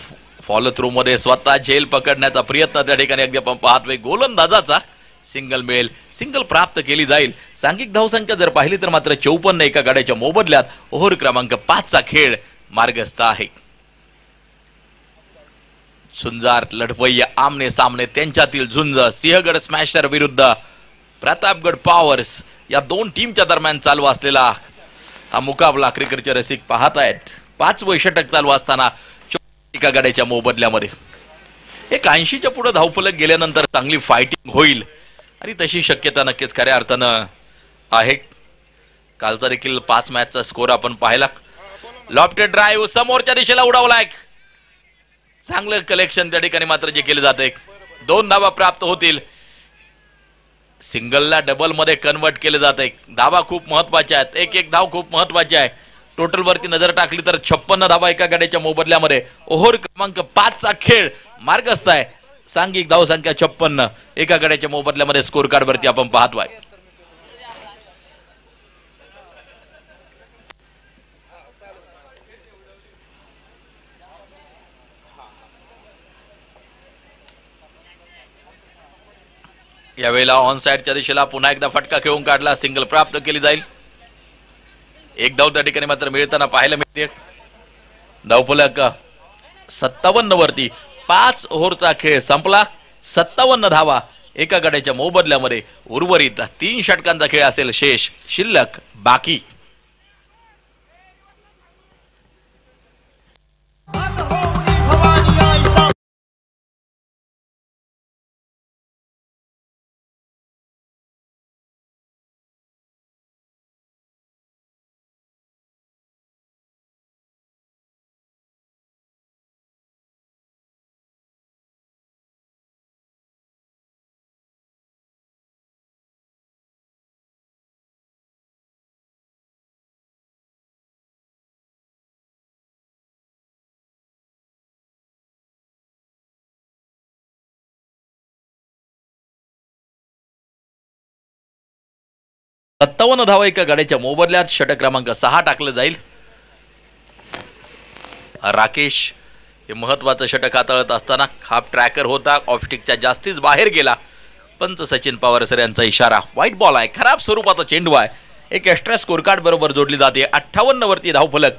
फॉलो थ्रू मध्ये स्वतः झेल पकडण्याचा प्रयत्न त्या ठिकाणी अगदी आपण पाहतोय. गोलंदाजाचा सिंगल मिळेल, सिंगल प्राप्त केली जाईल. सांघिक धावसंख्या जर पाहिली तर मात्र 54 एका गाड्याच्या मोबदल्यात ओव्हर क्रमांक 5चा खेळ मार्गस्थ आहे. झुंजार लढवय्या आमने सामने त्यांच्यातील झुंज सिंहगड स्मॅशर विरुद्ध प्रतापगड पॉवर्स या दोन टीमच्या दरम्यान चालू असलेला हा मुकाबला क्रिकेटचे रसिक पाहत आहेत. 5वं षटक चालू असताना एका गाड्याच्या मोबदल्यामध्ये एक 80च्या पुढे धावफलक गेल्यानंतर चांगली फायटिंग होईल आणि तशी शक्यता नक्कीच खऱ्या अर्थानं आहे. कालचा देखील 5 मॅचचा स्कोर आपण पाहिला. लॉफ्टेड ड्राईव्ह समोरच्या दिशेला उडवलाय, चांगलं कलेक्शन त्या ठिकाणी मात्र जे केले जाते. 2 धावा प्राप्त होतील. सिंगलला डबल मध्ये कन्वर्ट केले जाते. धावा खूप महत्वाच्या आहेत, एक धाव खूप महत्वाची आहे. टोटल वरती नजर टाकली तर 56 धावा एका गाड्याच्या मोबदल्यामध्ये ओव्हर क्रमांक 5चा खेळ मार्गस्थ आहे. सांघिक धावसंख्या 56 एका गाड्याच्या मोबदल्यामध्ये स्कोर कार्ड वरती आपण पाहतोय. यावेळेला ऑन साइडच्या दिशेला पुन्हा एकदा फटका खेळून काढला, सिंगल प्राप्त केली जाईल. एक धाव त्या ठिकाणी मात्र मिळताना पाहायला मिळते. धावफलक 57 वरती 5 ओव्हरचा खेळ संपला. 57 धावा एका गड्याच्या मोबदल्यामध्ये. उर्वरित 3 षटकांचा खेळ असेल शेष शिल्लक बाकी. सत्तावन्न धावा एका गाड्याच्या मोबदल्यात षटक क्रमांक 6 टाकलं जाईल. राकेश हे महत्वाचं षटक हाताळत असताना हाफ ट्रॅकर होता, ऑफस्टिकच्या जास्तीच बाहेर गेला. पंच सचिन पवार सर यांचा इशारा. व्हाईट बॉल आहे, खराब स्वरूपाचा चेंडू आहे. एक एक्स्ट्रा स्कोर कार्ड बरोबर जोडली जाते. 58 वरती धावफलक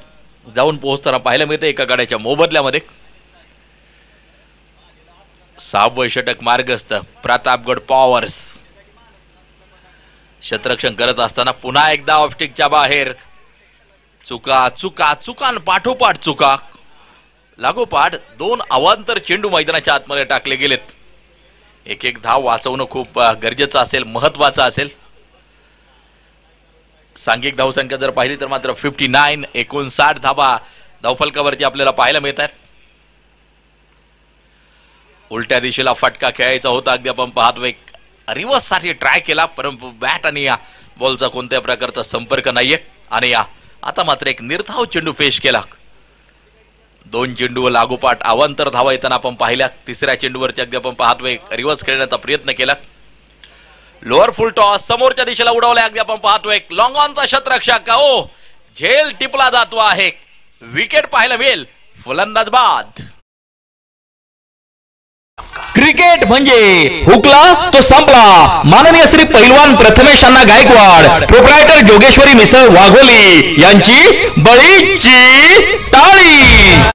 जाऊन पोहोचताना पाहायला मिळते एका गाड्याच्या मोबदल्यामध्ये. 6वं षटक मार्गस्थ प्रतापगड पॉवर्स. क्षेत्ररक्षण करत असताना पुन्हा एकदा ऑफस्टिकच्या बाहेर. चुका चुका चुकान पाठोपाठ चुका. लागोपाठ 2 अवांतर चेंडू मैदानाच्या आतमध्ये टाकले गेलेत. एक धाव वाचवणं खूप गरजेचं असेल, महत्वाचं असेल. सांघिक धावसंख्या जर पाहिली तर मात्र 59 59 धावा धावफलकावरती आपल्याला पाहायला मिळतात. उलट्या दिशेला फटका खेळायचा होता, अगदी आपण पाहतोय. रिव्हर्स साठी ट्राय केला, परंतु बॅट आणि या बॉलचा कोणत्या प्रकारचा संपर्क नाहीये. आणि या आता मात्र एक निर्धाव चेंडू पेश केला. 2 चेंडू लागोपाठ अवांतर धावा येताना आपण पाहिल्या. 3ऱ्या चेंडूवरती अगदी आपण पाहतोय रिव्हर्स खेळण्याचा प्रयत्न केला. लोअर फुल टॉस समोरच्या दिशेला उडवलाय अगदी आपण पाहतोय लॉंग ऑनचा शतरक्षक ओ झेल टिपला जातो आहे विकेट पाहायला मिळेल फलंदाज बाद. क्रिकेट म्हणजे हुकला तो संपला. माननीय श्री पैलवान प्रथमेश अण्णा गायकवाड प्रोप्रायटर जोगेश्वरी मिसळ वाघोली यांची बळीची टाळी.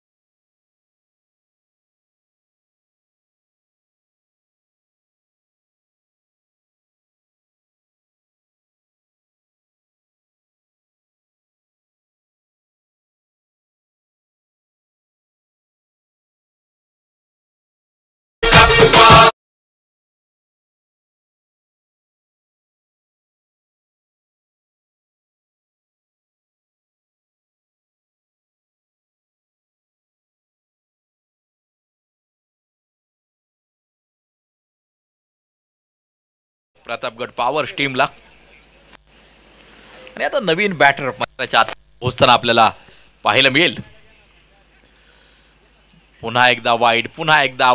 प्रतापगड पॉवर टीमला आणि आता नवीन बॅटर मैदानाच्या आत पोहोचताना आपल्याला पाहायला मिळेल. पुन्हा एकदा वाईड पुन्हा एकदा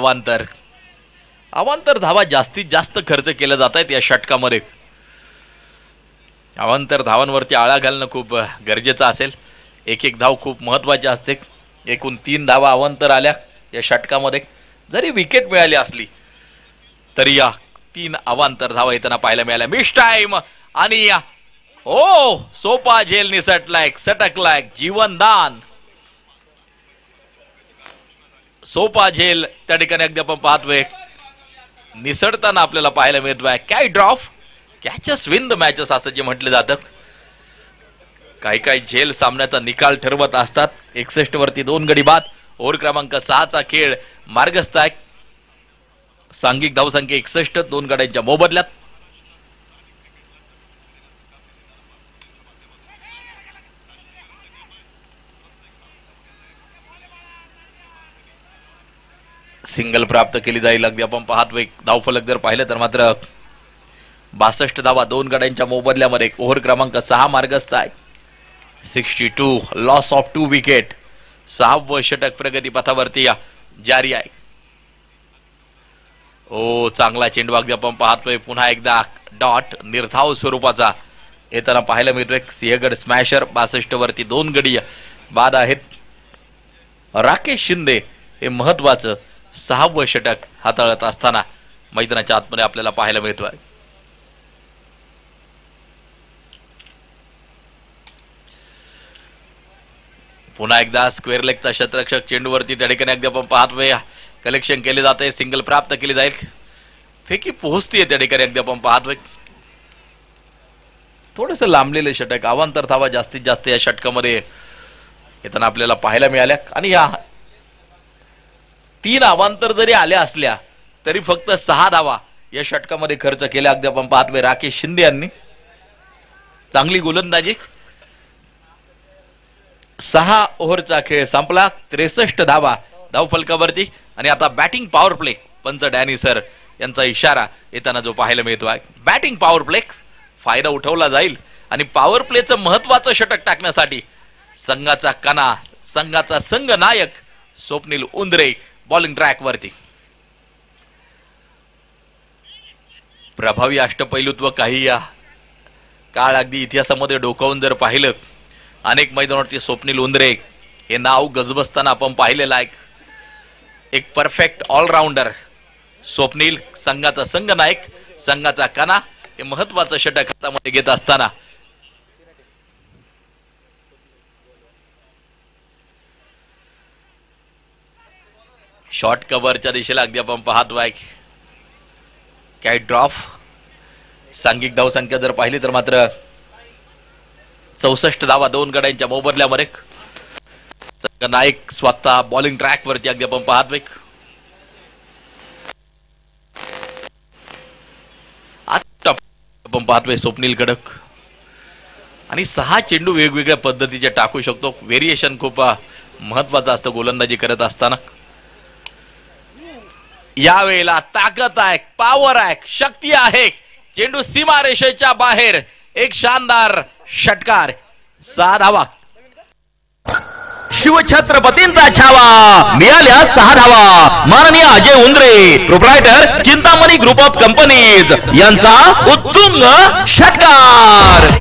अवांतर धावा जास्तीत जास्त खर्च केले जात आहेत या षटकामध्ये. अवांतर धावांवरती आळा घालणं खूप गरजेचं असेल. एक एक धाव खूप महत्वाची असते. एकूण 3 धावा अवांतर आल्या या षटकामध्ये. जरी विकेट मिळाली असली तरी या 3 अवांतर धावा येताना पाहायला मिळाल्या. मिस टाइम आणि ओ सोपा झेल निसटलाय सटकलाय जीवनदान. सोपा झेल त्या ठिकाणी अगदी आपण पाहतोय निसटताना आपल्याला पाहायला मिळतोय. काय drop catches win the matches असं जे म्हटलं जातं. काही झेल सामन्याचा निकाल ठरवत असतात. 61 वरती 2 गडी बाद. ओव्हर क्रमांक 6 चा खेळ मार्गस्थ आहे. सांघिक धावसंख्या 61 2 गड्यांच्या मोबदल्यात. सिंगल प्राप्त केली जाईल अगदी आपण पाहतोय. धावफलक जर पाहिलं तर मात्र 62 धावा 2 गड्यांच्या मोबदल्यामध्ये. ओव्हर क्रमांक 6 मार्गस्थ आहे. 62 लॉस ऑफ 2 विकेट. 6वे षटक प्रगती पथावरती जारी आहे. ओ चांगला चेंडू अगदी आपण पाहतोय. पुन्हा एकदा डॉट निर्धाव स्वरूपाचा येताना पाहायला मिळतोय. सिंहगड स्मॅशर 62 वरती 2 गडी बाद आहेत. राकेश शिंदे हे महत्वाचं 6वे षटक हाताळत असताना मैदानाच्या आतमध्ये आपल्याला पाहायला मिळतोय. पुन्हा एकदा स्क्वेअर लेगचा शतरक्षक चेंडूवरती त्या ठिकाणी अगदी आपण पाहतोय. कलेक्शन केले जाते. सिंगल प्राप्त केली जाईल. फेकी पोहोचतीये त्या ठिकाणी अगदी आपण पाहतोय. थोडस लांबलेले षटक. अवांतर धावा जास्तीत जास्त या षटकामध्ये येताना आपल्याला पाहायला मिळाल्या. आणि या 3 अवांतर जरी आल्या असल्या तरी फक्त 6 धावा या षटकामध्ये खर्च केल्या अगदी आपण पाहतोय. राकेश शिंदे यांनी चांगली गोलंदाजी. 6 ओव्हरचा खेळ संपला. 63 धावा धावफलकावरती. आणि आता बॅटिंग पॉवर प्ले. पंच डॅनी सर यांचा इशारा येताना जो पाहायला मिळतो आहे. बॅटिंग पॉवर प्ले फायदा उठवला जाईल. आणि पॉवर प्लेचं महत्वाचं षटक टाकण्यासाठी संघाचा कणा संघाचा संघ नायक स्वप्नील उंद्रे बॉलिंग ट्रॅक वरती. प्रभावी अष्टपैलुत्व काही या काळ अगदी इतिहासामध्ये डोकावून जर पाहिलं अनेक मैदानावरती स्वप्नील उंद्रे हे नाव गजबजताना आपण पाहिलेलं आहे. एक परफेक्ट ऑलराऊंडर स्वप्नील संघाचा संघ नायक संघाचा कणा हे महत्वाचं षटक हातामध्ये घेत असताना शॉर्ट कव्हरच्या दिशेला अगदी आपण पाहतोय. काय ड्रॉप. सांघिक धावसंख्या जर पाहिली तर मात्र 64 धावा 2 गड्यांच्या मोबदल्यामध्ये. संघ नायक स्वतः बॉलिंग ट्रॅक वरती अगदी आपण पाहतोय. आपण पाहतोय स्वप्नील कडक. आणि 6 चेंडू वेगवेगळ्या पद्धतीचे टाकू शकतो. व्हेरिएशन खूप महत्वाचं असतं गोलंदाजी करत असताना. यावेळेला ताकद आहे पॉवर आहे शक्ती आहे. चेंडू सीमारेषेच्या बाहेर. एक शानदार षटकार. 6 धावा. शिवछत्रपतींचा छावा, मिळाल्या 6 धावा. माननीय Ajay Undre, proprietor Chintamani group of companies यांचा उत्तुंग षटकार.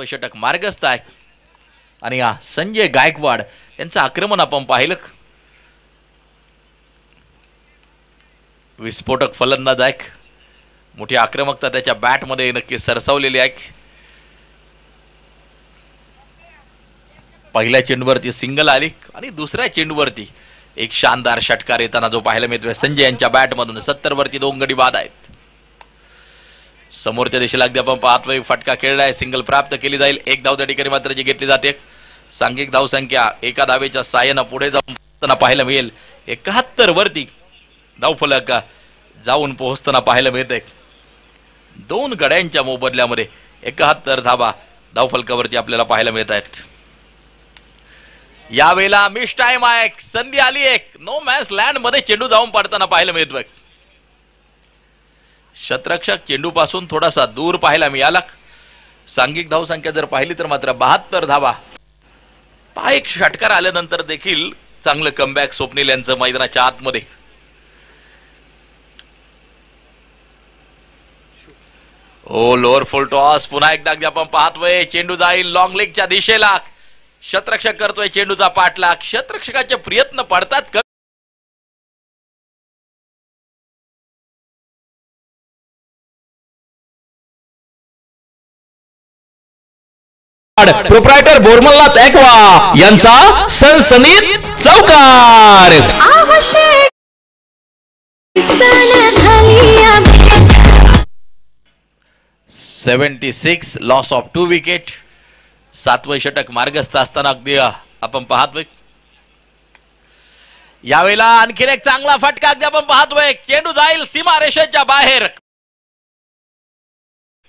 षटक मार्गस्थ आहे आणि हा संजय गायकवाड यांचं आक्रमण आपण पाहिलं. विस्फोटक फलंदाज आहे, मोठी आक्रमकता त्याच्या बॅटमध्ये नक्की सरसावलेली आहे. पहिल्या चेंडूवरती सिंगल आली आणि दुसऱ्या चेंडूवरती एक शानदार षटकार येताना जो पाहायला मिळतोय संजय यांच्या बॅटमधून. 70 वरती 2 गडी बाद आहेत. समोरच्या दिशेला अगदी आपण पाहतोय फटका खेळलाय, सिंगल प्राप्त केली जाईल. 1 धाव त्या ठिकाणी मात्र जी घेतली जाते. सांघिक धावसंख्या एका धावेच्या साहाय्यानं पुढे जाऊन पाहायला मिळेल. 71 वरती धावफलक जाऊन पोहोचताना पाहायला मिळतंय. 2 गड्यांच्या मोबदल्यामध्ये 71 धावा धावफलकावरती आपल्याला पाहायला मिळत आहेत. यावेळेला मिस टाइम आहे, संधी आली एक. नो मॅन्स लँड मध्ये चेंडू जाऊन पडताना पाहायला मिळतोय. शतरक्षक चेंडू पासून थोडासा दूर पाहायला मिळाला. सांघिक धावसंख्या जर पाहिली तर मात्र 72 धावा. एक षटकार आल्यानंतर देखील चांगलं कमबॅक स्वप्नील यांचं मैदानाच्या आतमध्ये. ओ लोअर फुल टॉस पुन्हा एकदा आपण पाहतोय. चेंडू जाईल लॉंग लेगच्या दिशेला. शतरक्षक करतोय चेंडूचा पाठलाग. शतरक्षकाचे प्रयत्न पडतात. प्रोप्रायटर बोरमल्लाथ ॲक्वा यांचा सनसनीत चौकार. 76 लॉस ऑफ 2 विकेट. 7वं षटक मार्गस्थ असताना अगदी आपण पाहतोय. यावेळेला आणखीन एक चांगला फटका अगदी आपण पाहतोय. चेंडू जाईल सीमारेषेच्या बाहेर.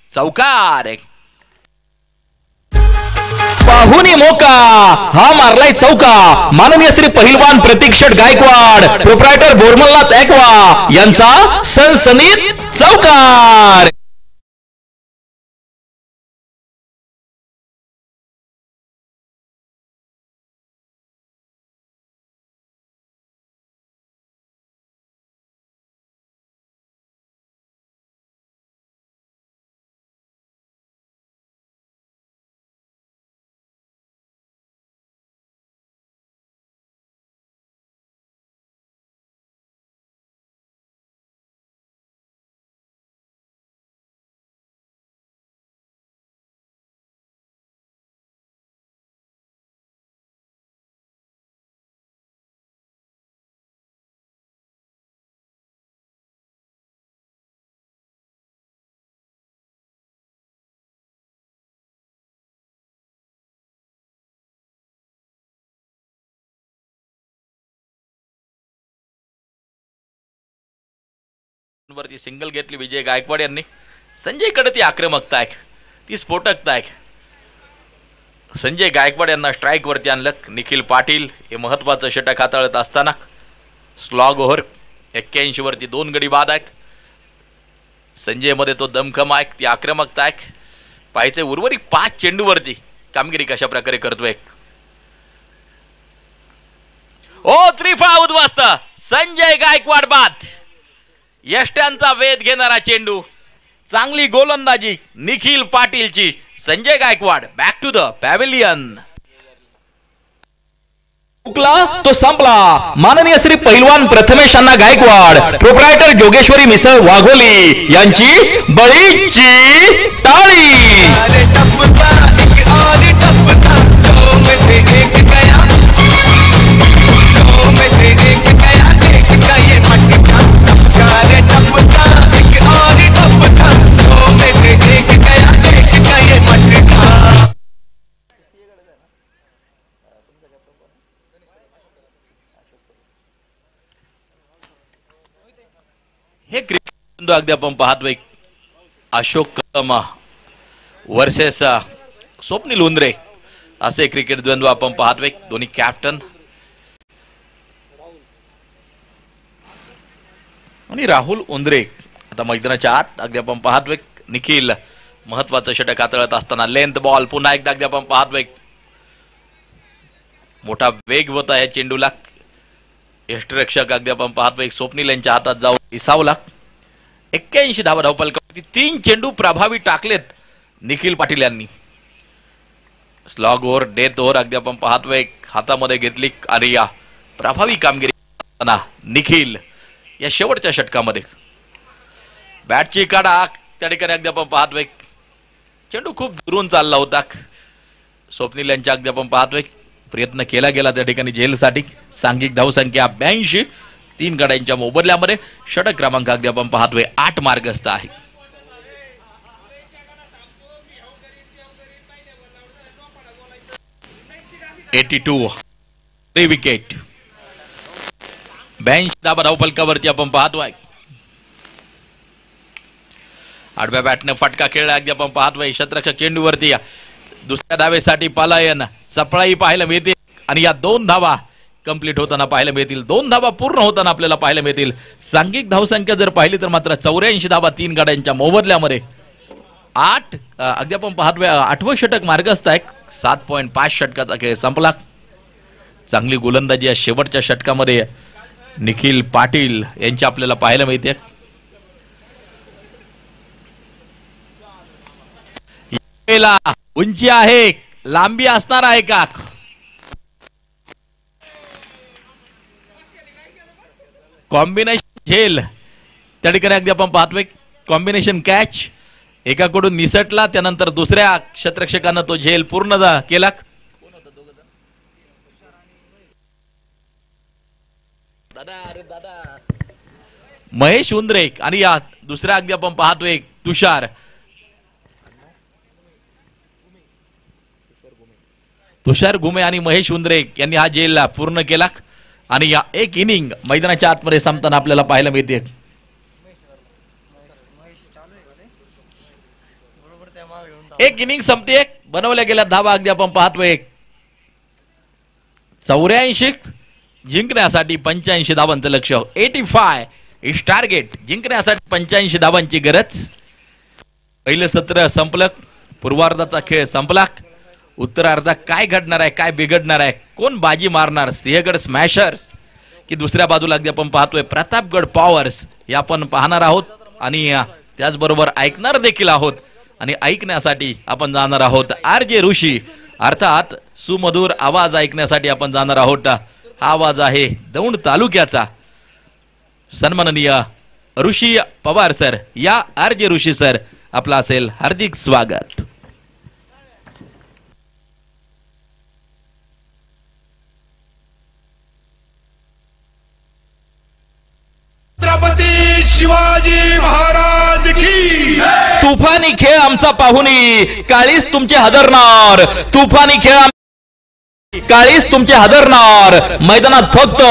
चौकार. पाहुणी मोका हा मारलाय चौका. माननीय श्री पहिलवान प्रतीक्षट गायकवाड, प्रोप्रायटर बोरमल्लाथ ॲक्वा यांचा सनसनीत चौकार. वरती सिंगल घेतली विजय गायकवाड यांनी. संजयकडे ती आक्रमकता आहे, ती स्फोटकता आहे. संजय गायकवाड यांना स्ट्राईक वरती आणलं. निखिल पाटील हे महत्वाचं षटक हाताळत असताना स्लॉग ओव्हर 81 वरती 2 गडी बाद आहेत. संजय मध्ये तो दमखम आहे, ती आक्रमकता आहे. पाहिजे उर्वरित 5 चेंडूवरती कामगिरी कशा प्रकारे करतोय. ओ त्रिफळा उद्ध्वस्त. संजय गायकवाड बाद. यष्ट्यांचा वेध घेणारा चेंडू. चांगली गोलंदाजी निखिल पाटीलची. Sanjay Gaikwad back to the pavilion. तो संपला. माननीय श्री पहिलवान प्रथमेश अण्णा गायकवाड, प्रोप्रायटर जोगेश्वरी मिसळ वाघोली यांची बळीची टाळी. हे क्रिकेट अगदी आपण पाहतोय अशोक कदम वर्सेस स्वप्नील उंद्रे असे क्रिकेट द्वंद्व आपण पाहतोय. दोन्ही कॅप्टन आणि राहुल उंद्रे आता मैदानाच्या आत. अगदी आपण पाहतोय निखिल महत्वाचं षटक हाताळत असताना लेंथ बॉल पुन्हा एकदा अगदी आपण पाहतोय. मोठा वेग होता या चेंडूला. यष्टरक्षक अगदी आपण पाहतोय स्वप्नील यांच्या हातात जाऊन इसावला. 81 धावा धावपलकावरती 3 चेंडू प्रभावी टाकलेत निखिल पाटील यांनी. स्लॉग ओव्हर डेथ ओव्हर अगदी आपण पाहतोय हातामध्ये घेतली आणि या प्रभावी कामगिरी करताना निखिल या शेवटच्या षटकामध्ये बॅटची काढा त्या ठिकाणी अगदी आपण पाहतोय चेंडू खूप दुरून चालला होता. स्वप्नील यांच्या अगदी आपण पाहतोय प्रयत्न केला गेला त्या ठिकाणी झेलसाठी. सांघिक धावसंख्या 82. 3 गड्यांच्या मोबदल्यामध्ये षटक क्रमांक अगदी आपण पाहतोय 8 मार्गस्थ आहे. विकेट 82 धावा धावफलकावरती आपण पाहतोय. आडव्या बॅटने फटका खेळला अगदी आपण पाहतोय. शतरक्षक चेंडूवरती दुसऱ्या धावेसाठी पलायन सफळाई पाहायला मिळते आणि या 2 धावा कंप्लीट होताना पाहायला मिळतील. 2 धावा पूर्ण होताना आपल्याला पाहायला मिळतील. सांघिक धावसंख्या जर पाहिली तर मात्र 84 धावा 3 गाड्यांच्या मोबदल्यामध्ये 8 अगदी आपण पाहतोय 8वं षटक मार्गस्थ आहे. 7.5 षटकाचा खेळ संपला. चांगली गोलंदाजी या शेवटच्या षटकामध्ये निखिल पाटील यांची आपल्याला पाहायला मिळते. उंची आहे लांबी असणार आहे का? कॉम्बिनेशन झेल त्या ठिकाणी अगदी आपण पाहतोय. कॉम्बिनेशन कॅच एकाकडून निसटला त्यानंतर दुसऱ्या क्षेत्ररक्षकानं तो झेल पूर्ण केला. महेश उंद्रे आणि या दुसऱ्या अगदी आपण पाहतोय तुषार घुमे आणि महेश उंद्रे यांनी हा झेल पूर्ण केला आणि या एक इनिंग मैदानाच्या आतमध्ये संपताना आपल्याला पाहायला मिळते. एक इनिंग संपते. बनवल्या गेल्या धावा अगदी आपण पाहतोय 84 जिंकण्यासाठी 85 धावांचं लक्ष. 85 इज टार्गेट. जिंकण्यासाठी 85 धावांची गरज. पहिलं सत्र संपलं. पूर्वार्धाचा खेळ संपला. उत्तरार्धात काय घडणार आहे काय बिघडणार आहे कोण बाजी मारणार सिंहगड स्मॅशर्स की दुसऱ्या बाजूला अगदी आपण पाहतोय प्रतापगड पॉवर्स हे आपण पाहणार आहोत आणि त्याचबरोबर ऐकणार देखील आहोत. आणि ऐकण्यासाठी आपण जाणार आहोत RJ ऋषी अर्थात सुमधुर आवाज ऐकण्यासाठी आपण जाणार आहोत. हा आवाज आहे दौंड तालुक्याचा. सन्माननीय ऋषी पवार सर या RJ ऋषी सर आपला असेल हार्दिक स्वागत. छत्रपती शिवाजी महाराज की तुफानी खेळ आमचा पाहुणी काळीच तुमचे हादरणार. तुफानी खेळ काळीच तुमचे हादरणार. मैदानात फक्त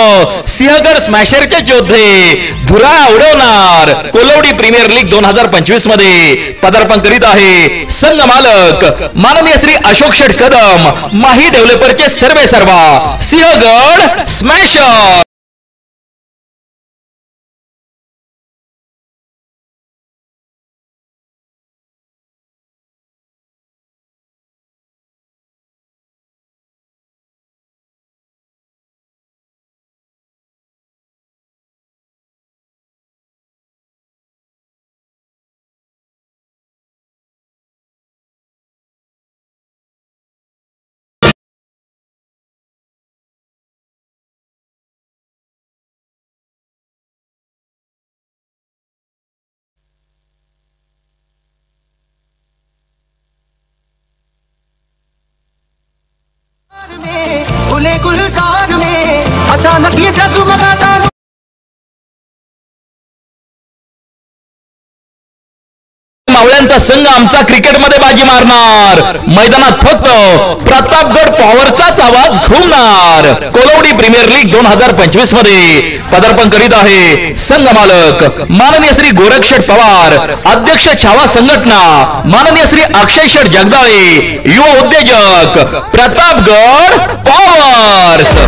सिंहगड स्मॅशरचे योद्धे धुरा उडवणार. कोलवडी प्रीमियर लीग 2025 मध्ये पदार्पण करीत आहे संघ मालक माननीय श्री अशोक शेठ कदम माही डेव्हलपरचे सर्वे सर्वा सिंहगड स्मॅशर. गुलजार में अचानक ये जगमगाता मावळ्यांचा संघ आमचा क्रिकेटमध्ये बाजी मारणार. मैदानात फक्त प्रतापगड पॉवरचाच आवाज घुमणार. कोलवडी प्रीमियर लीग 2025 मध्ये पदार्पण करीत आहे संघ मालक माननीय श्री गोरक्षेठ पवार, अध्यक्ष छावा संघटना माननीय श्री अक्षय शेठ जगदाळे, युवा उद्योजक प्रतापगड पॉवर्स.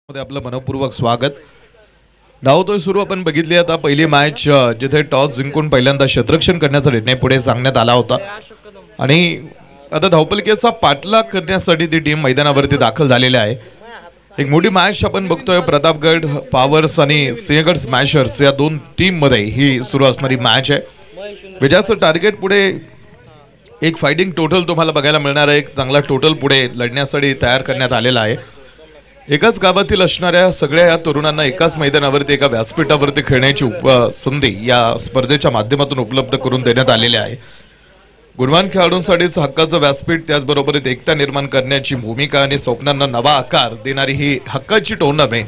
आपलं मनपूर्वक स्वागत. धावतोय सुरू आपण बघितली आता पहिली मॅच जिथे टॉस जिंकून पहिल्यांदा क्षेत्ररक्षण करण्याचा निर्णय पुढे सांगण्यात आला होता आणि आता धावपलकेचा पाठलाग करण्यासाठी ती टीम मैदानावरती दाखल झालेली आहे. एक मोठी मॅच आपण बघतोय. प्रतापगड पॉवर्स आणि सिंहगड स्मॅशर्स या दोन टीम मध्ये ही सुरू असणारी मॅच आहे. विजयाचं टार्गेट पुढे एक फायटिंग टोटल तुम्हाला बघायला मिळणार आहे. एक चांगला टोटल पुढे लढण्यासाठी तयार करण्यात आलेला आहे. एकाच गावातील असणाऱ्या सगळ्या या तरुणांना एकाच मैदानावरती एका व्यासपीठावरती खेळण्याची संधी या स्पर्धेच्या माध्यमातून उपलब्ध करून देण्यात आलेली आहे. गुणवान खेळाडूंसाठीच हक्काचं व्यासपीठ, त्याचबरोबर एकता निर्माण करण्याची भूमिका आणि स्वप्नांना नवा आकार देणारी ही हक्काची टुर्नामेंट,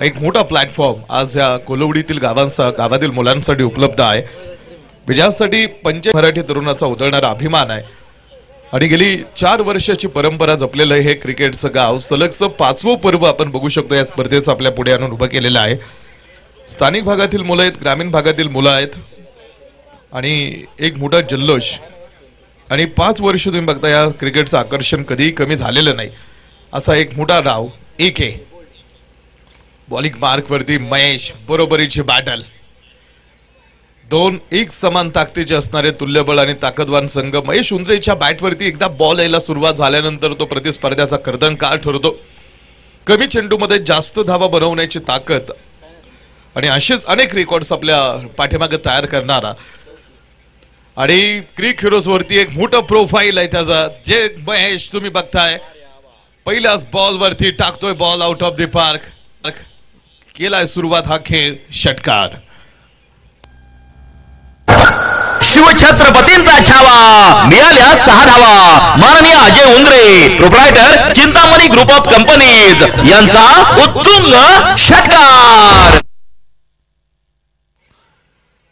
एक मोठा प्लॅटफॉर्म आज या कोलवडीतील गावातील मुलांसाठी उपलब्ध आहे. विजयासाठी मराठी तरुणाचा उधळणारा अभिमान आहे आणि गेली 4 वर्षाची परंपरा जपलेलं हे क्रिकेटचं गाव सलगचं 5वं पर्व आपण बघू शकतो या स्पर्धेचं आपल्या पुढे आणून उभं केलेलं आहे. स्थानिक भागातील मुलं आहेत, ग्रामीण भागातील मुलं आहेत आणि एक मोठा जल्लोष आणि 5 वर्ष तुम्ही बघता या क्रिकेटचं आकर्षण कधीही कमी झालेलं नाही. असा एक मोठा डाव. AK बॉलिंग मार्कवरती महेश, बरोबरीची बॅटल. 2 एक समान ताकदीचे असणारे तुल्यबळ आणि ताकदवान संघ. महेश उंद्रेच्या बॅटवरती एकदा बॉल यायला सुरुवात झाल्यानंतर तो प्रतिस्पर्ध्याचा कर्दनकाळ ठरतो. कमी चेंडूमध्ये जास्त धावा बनवण्याची ताकद आणि असेच अनेक रेकॉर्ड्स आपल्या पाठीमागे तयार करणारा आणि क्रिक हिरोज वरती एक मोठा प्रोफाईल आहे त्याचा. जे महेश तुम्ही बघताय पहिल्याच बॉल वरती टाकतोय ball out of the park. केलाय सुरुवात हा खेळ. षटकार. शिवछत्रपतींचा छावा, मिळाल्या 6 धावा. माननीय Ajay Undre, proprietor Chintamani group of companies यांचा उत्तुंग षटकार.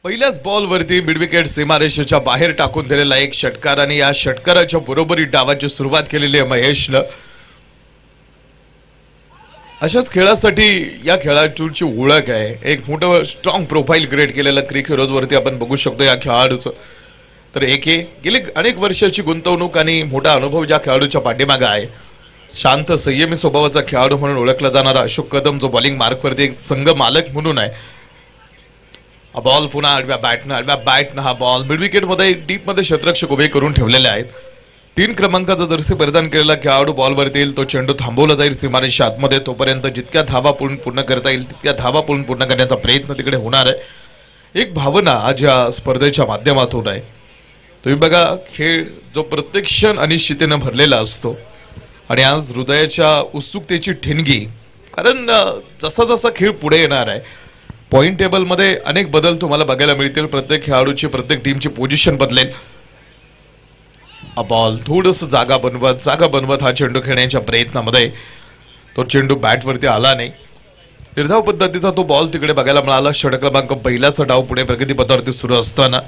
पहिल्याच बॉल वरती मिड विकेट सीमारेषेच्या बाहेर टाकून दिलेला एक षटकार आणि या षटकाराच्या बरोबरी डावाची सुरुवात केलेली आहे महेशनं. अशाच खेळासाठी या खेळाडूची ओळख आहे. एक मोठं स्ट्रॉंग प्रोफाईल क्रिएट केलेलं क्रिक हिरोज वरती आपण बघू शकतो या खेळाडूचं. तर AK गेली अनेक वर्षाची गुंतवणूक आणि मोठा अनुभव ज्या खेळाडूच्या पाठीमागे आहे. शांत संयमी स्वभावाचा खेळाडू म्हणून ओळखला जाणारा अशोक कदम जो बॉलिंग मार्कवरती एक संघ मालक म्हणून आहे. हा बॉल पुन्हा आडव्या बॅटनं हा बॉल मिड विकेट मध्ये डीप मध्ये क्षेत्ररक्षक उभे करून ठेवलेले आहेत. 3 क्रमांकाचा जर्सी परिधान केलेला खेळाडू बॉलवरती येईल. तो चेंडू थांबवला जाईल सीमारेषेच्या आतमध्ये. तोपर्यंत जितक्या धावा पूर्ण करता येईल तितक्या धावा पूर्ण करण्याचा प्रयत्न तिकडे होणार आहे. एक भावना आज या स्पर्धेच्या माध्यमातून आहे. तुम्ही बघा खेळ जो प्रत्येक क्षण अनिश्चिततेने भरलेला असतो आणि आज हृदयाच्या उत्सुकतेची ठिणगी. कारण जसा जसा खेळ पुढे येणार आहे पॉइंट टेबलमध्ये अनेक बदल तुम्हाला बघायला मिळतील. प्रत्येक खेळाडूची प्रत्येक टीमची पोझिशन बदलेल. बॉल थोडंसं जागा बनवत हा चेंडू खेळण्याच्या प्रयत्नामध्ये तो चेंडू बॅटवरती आला नाही. निर्धाव पद्धतीचा तो बॉल तिकडे बघायला मिळाला. षटक क्रमांक 1चा डाव पुढे प्रगतीपथावरती सुरू असताना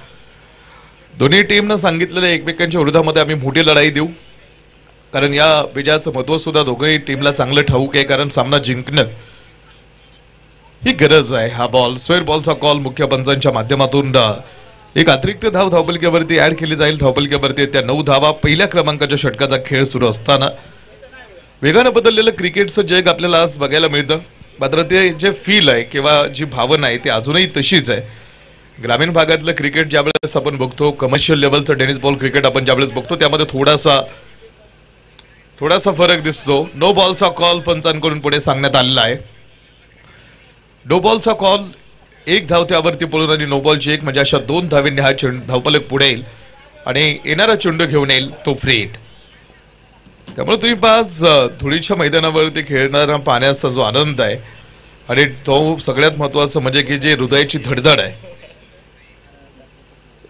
दोन्ही टीमनं सांगितलेलं एकमेकांच्या विरोधामध्ये आम्ही मोठी लढाई देऊ, कारण या विजयाचं महत्व सुद्धा दोघेही टीमला चांगलं ठाऊक आहे. कारण सामना जिंकणं ही गरज आहे. हा बॉल स्क्वेअर बॉलचा कॉल मुख्य पंचांच्या माध्यमातून एक अतिरिक्त धाव धावपलक्यावरती ऍड केली जाईल. धावपलक्यावरती त्या 9 धावा. पहिल्या क्रमांकाच्या षटकाचा खेळ सुरू असताना वेगानं बदललेलं क्रिकेटचं जग आपल्याला आज बघायला मिळतं. मात्र ते जे फील आहे किंवा जी भावना आहे ती अजूनही तशीच आहे. ग्रामीण भागातलं क्रिकेट ज्यावेळेस आपण बघतो, कमर्शियल लेवलचं टेनिस बॉल क्रिकेट आपण ज्यावेळेस बघतो, त्यामध्ये थोडासा फरक दिसतो. नो बॉलचा कॉल पंचांकडून पुढे सांगण्यात आलेला आहे. नो बॉलचा कॉल, 1 धाव त्यावरती पळून आणि नो बॉलची 1 म्हणजे अशा 2 धावांनी हा धावफलक पुढे येईल आणि येणारा चेंडू घेऊन येईल तो फ्री हिट. त्यामुळे तुम्ही आज धुळीच्या मैदानावरती खेळणारा पाहण्याचा जो आनंद आहे आणि तो सगळ्यात महत्वाचं म्हणजे की जे हृदयाची धडधड आहे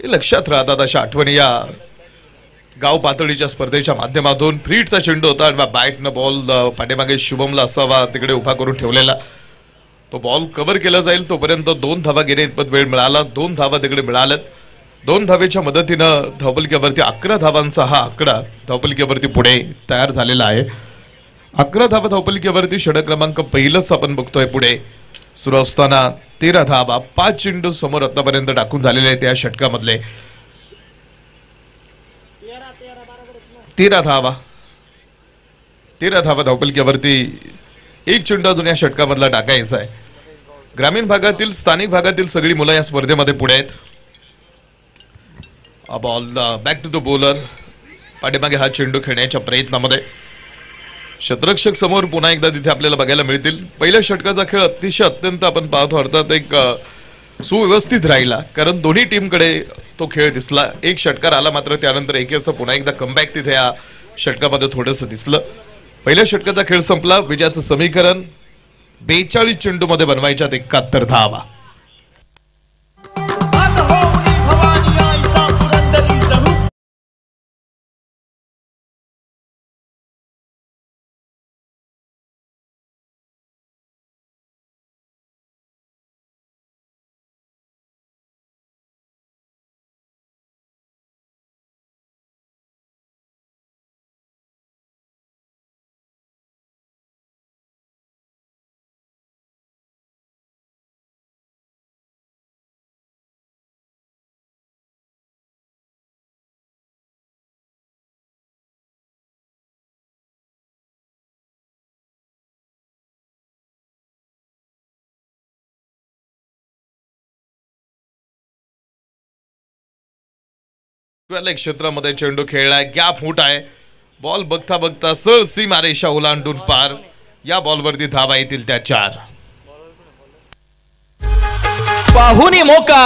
हे लक्षात राहतात. अशा आठवणी या गाव पातळीच्या स्पर्धेच्या माध्यमातून. फ्री हिटचा चेंडू होता आणि बॅटनं बॉल पाठीमागे शुभमला असावा तिकडे उभा करून ठेवलेला. तो बॉल कव्हर केला जाईल तोपर्यंत 2 धावा घेणे इतपत वेळ मिळाला. 2 धावा तिकडे मिळाल्यात. 2 धावेच्या मदतीनं धावपलक्यावरती 11 धावांचा हा आकडा धावपलक्यावरती पुढे तयार झालेला आहे. 11 धावा धावपलक्यावरती षटक क्रमांक पहिलंच आपण बघतोय पुढे सुरू असताना. 13 धावा, 5 चेंडू समोर आतापर्यंत टाकून झालेले आहेत या षटकामधले. 13 धावा धावपलक्यावरती 1 चेंडू अजून या षटकामधला टाकायचा आहे. ग्रामीण भागातील स्थानिक भागातील सगळी मुलं या स्पर्धेमध्ये पुढे आहेत. Ball back to the bowler. पाठीमागे हा चेंडू खेळण्याच्या प्रयत्नामध्ये क्षेत्ररक्षक समोर पुन्हा एकदा तिथे आपल्याला बघायला मिळतील. पहिल्या षटकाचा खेळ अत्यंत आपण पाहतो अर्थात एक सुव्यवस्थित राहिला कारण दोन्ही टीमकडे तो खेळ दिसला. 1 षटकार आला मात्र त्यानंतर असं पुन्हा एकदा कमबॅक तिथे या षटकामध्ये थोडंसं दिसलं. पहिल्या षटकाचा खेळ संपला. विजयाचं समीकरण 42 चेंडूमध्ये बनवायच्या 71 धावा. क्षेत्रामध्ये चेंडू खेळलाय. गॅप मोठा आहे. बॉल बघता बघता सरळ सीमारेषा ओलांडून पार. या बॉलवरती धावा येतील त्या 4. पाहुनी मोका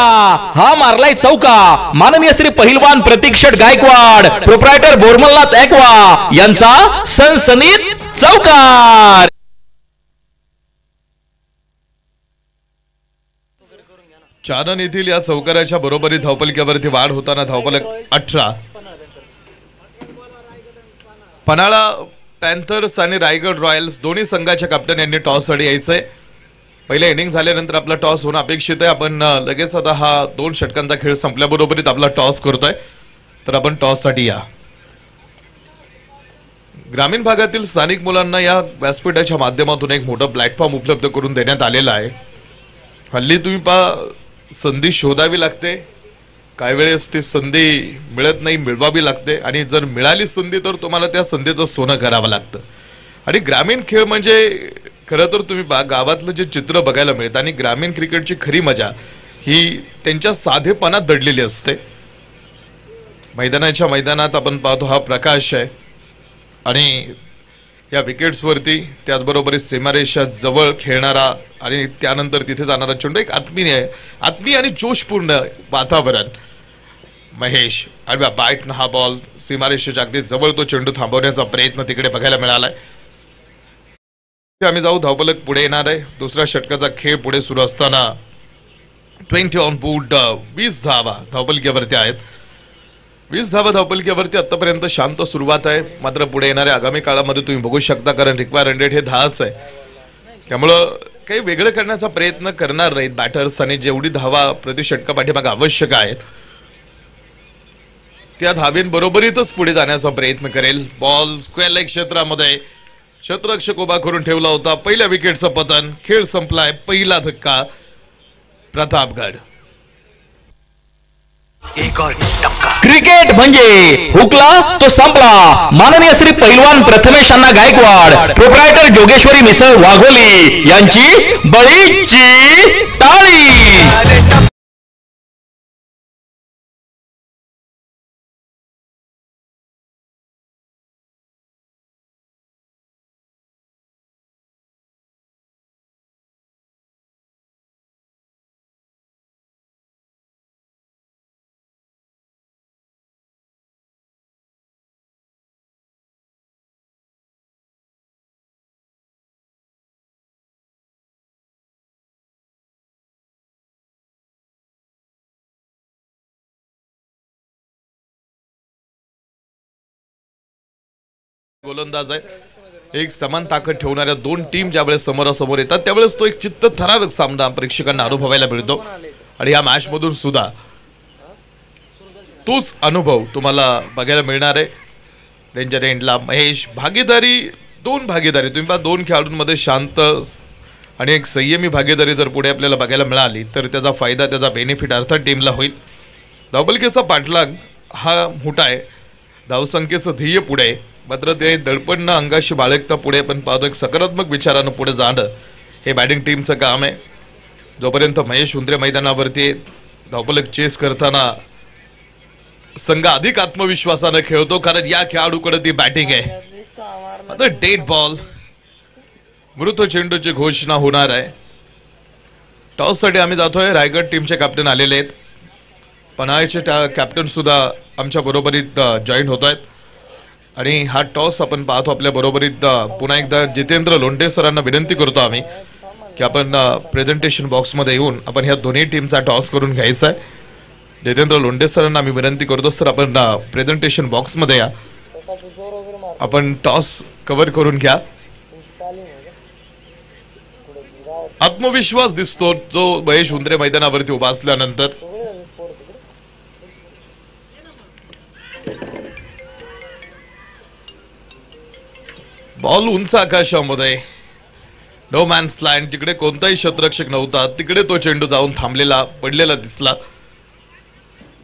हा मारलाय चौका. माननीय श्री पहिलवान प्रतीक्षट गायकवाड, प्रोप्रायटर बोरमलनाथ ॲक्वा यांचा सनसनीत चौकार. चानन येथील या चौकाराच्या बरोबरी धावपलक्यावरती वाढ होताना धावपलक 18. पन्हाळा पॅन्थर्स आणि रायगड रॉयल्स दोन्ही संघाच्या कॅप्टन यांनी टॉस साठी यायचंय. पहिल्या इनिंग झाल्यानंतर आपला टॉस होणं अपेक्षित आहे. आपण लगेच आता हा 2 षटकांचा खेळ संपल्याबरोबरीत आपला टॉस करतोय तर आपण टॉस साठी या. ग्रामीण भागातील स्थानिक मुलांना या व्यासपीठाच्या माध्यमातून एक मोठं प्लॅटफॉर्म उपलब्ध करून देण्यात आलेला आहे. हल्ली तुम्ही संधी शोधावी लागते, काही वेळेस ती संधी मिळत नाही, मिळवावी लागते आणि जर मिळाली संधी तर तुम्हाला त्या संधीचं सोनं करावं लागतं. आणि ग्रामीण खेळ म्हणजे खरं तर तुम्ही गावातलं जे चित्र बघायला मिळतं आणि ग्रामीण क्रिकेटची खरी मजा ही त्यांच्या साधेपणात दडलेली असते. मैदानात आपण पाहतो हा प्रकाश आहे आणि या विकेट्सवरती त्याचबरोबर सीमारेषा जवळ खेळणारा आणि त्यानंतर तिथे जाणारा चेंडू. एक आत्मीय आणि जोशपूर्ण वातावरण. महेश आणि बॅटनं हा बॉल सीमारेषेच्या अगदी जवळ तो चेंडू थांबवण्याचा प्रयत्न तिकडे बघायला मिळालाय. आम्ही जाऊ. धावपलक पुढे येणार आहे. दुसऱ्या षटकाचा खेळ पुढे सुरू असताना 20 ऑन बोर्ड. 20 धावा धावपलक्यावरती आहेत. 20 धावा धावपलक्यावरती आतापर्यंत शांत सुरुवात आहे. मात्र पुढे येणाऱ्या आगामी काळामध्ये तुम्ही बघू शकता कारण रिक्वायर्ड रेट हे 10च आहे. त्यामुळं काही वेगळं करण्याचा प्रयत्न करणार नाहीत बॅटर्स आणि जेवढी धावा प्रति षटका पाठीमागे आवश्यक आहेत त्या धावेंबरोबरीतच पुढे जाण्याचा प्रयत्न करेल. बॉल स्क्वेअर लेग क्षेत्रामध्ये क्षेत्ररक्षक उभा करून ठेवला होता. पहिल्या विकेटचं पतन. खेळ संपलाय. पहिला धक्का प्रतापगड. एक और टपका. क्रिकेट म्हणजे हुकला तो संपला. माननीय श्री पैलवान प्रथमेश अण्णा गायकवाड, प्रोप्रायटर जोगेश्वरी मिसळ वाघोली यांची बळीची टाळी. गोलंदाज आहे. एक समान ताकद ठेवणाऱ्या दोन टीम ज्यावेळेस समोरासमोर येतात त्यावेळेस तो एक चित्तथरारक सामना प्रेक्षकांना अनुभवायला मिळतो. आणि या मॅच मधून सुद्धा तोच अनुभव तुम्हाला बघायला मिळणार आहे. डेंजर एंडला महेश भागीदारी, दोन भागीदारी तुम्ही पहा, दोन खेळाडूंमध्ये शांत आणि एक संयमी भागीदारी जर पुढे आपल्याला बघायला मिळाली तर त्याचा फायदा, त्याचा बेनिफिट अर्थात टीमला होईल. धावबलकेचा पाठलाग हा मोठा आहे, धावसंख्येचं ध्येय पुढे, मात्र ते दडपण अंगाशी बाळगता पुढे पण पाहतो एक सकारात्मक विचारानं पुढे जाणं हे बॅटिंग टीमचं काम आहे. जोपर्यंत महेश उंद्रे मैदानावरती धावफलक चेस करताना संघ अधिक आत्मविश्वासानं खेळतो, कारण या खेळाडूकडे ती बॅटिंग आहे. आता डेड बॉल, मृत चेंडूची घोषणा होणार आहे. टॉस साठी आम्ही जातोय. रायगड टीमचे कॅप्टन आलेले आहेत, पन्हाळ्याचे कॅप्टन सुद्धा आमच्या बरोबरीत जॉईन होत आहेत. आणि हा टॉस आपण पाहतो आपल्या बरोबरीत. पुन्हा एकदा जितेंद्र लोंढे सरांना विनंती करतो आम्ही की आपण प्रेझेंटेशन बॉक्समध्ये येऊन आपण ह्या दोन्ही टीमचा टॉस करून घ्यायचा आहे. जितेंद्र लोंढे सरांना आम्ही विनंती करतो, सर आपण प्रेझेंटेशन बॉक्समध्ये या, आपण टॉस कव्हर करून घ्या. आत्मविश्वास दिसतो जो महेश उंद्रे मैदानावरती उभा असल्यानंतर. बॉल उंच आकाशामध्ये, नो मॅन्स लँड, तिकडे कोणताही क्षेत्ररक्षक नव्हता, तिकडे तो चेंडू जाऊन थांबलेला पडलेला दिसला.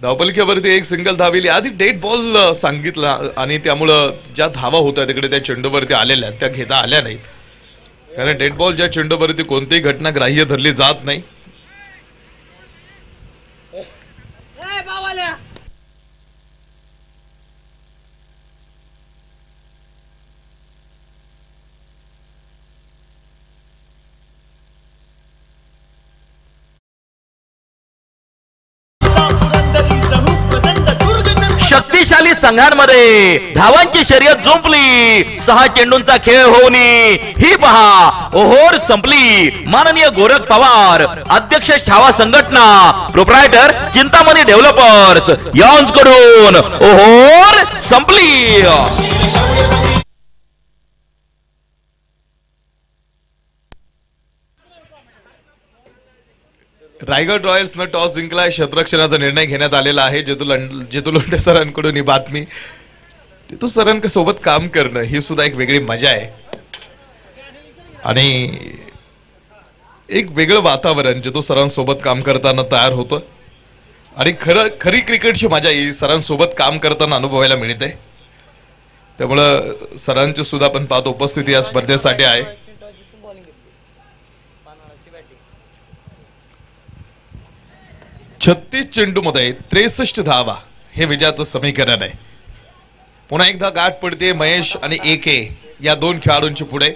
धावपलक्यावरती एक सिंगल धाविली, आधी डेड बॉल सांगितला आणि त्यामुळं ज्या धावा होत्या तिकडे त्या चेंडूवरती आलेल्या त्या घेता आल्या नाहीत, कारण डेड बॉल ज्या चेंडूवरती कोणतीही घटना ग्राह्य धरली जात नाही. शक्तिशाली संघांमध्ये धावांची शर्यत जुंपली, 6 चेंडूंचा खेळ होऊन ही पहा ओहोर संपली. माननीय गोरख पवार, अध्यक्ष छावा संघटना, प्रोप्रायटर चिंतामणी डेव्हलपर्स यांकडून ओहोर संपली. रायगड रॉयल्सनं टॉस जिंकलाय, क्षेत्ररक्षणाचा निर्णय घेण्यात आलेला आहे. जेतू लोंढे सरांकडून ही बातमी. जेतू सरांच्या सोबत काम करणं ही सुद्धा एक वेगळी मजा आहे आणि एक वेगळं वातावरण जेतू सरांसोबत काम करताना तयार होतं आणि खरी क्रिकेटची मजा ही सरांसोबत काम करताना अनुभवायला मिळते. त्यामुळं सरांची सुद्धा आपण पाहतो उपस्थिती या स्पर्धेसाठी आहे. 36 चेंडूमध्ये 63 धावा हे विजयाचं समीकरण आहे. पुन्हा एकदा गाठ पडते महेश आणि AK या दोन खेळाडूंची पुढे.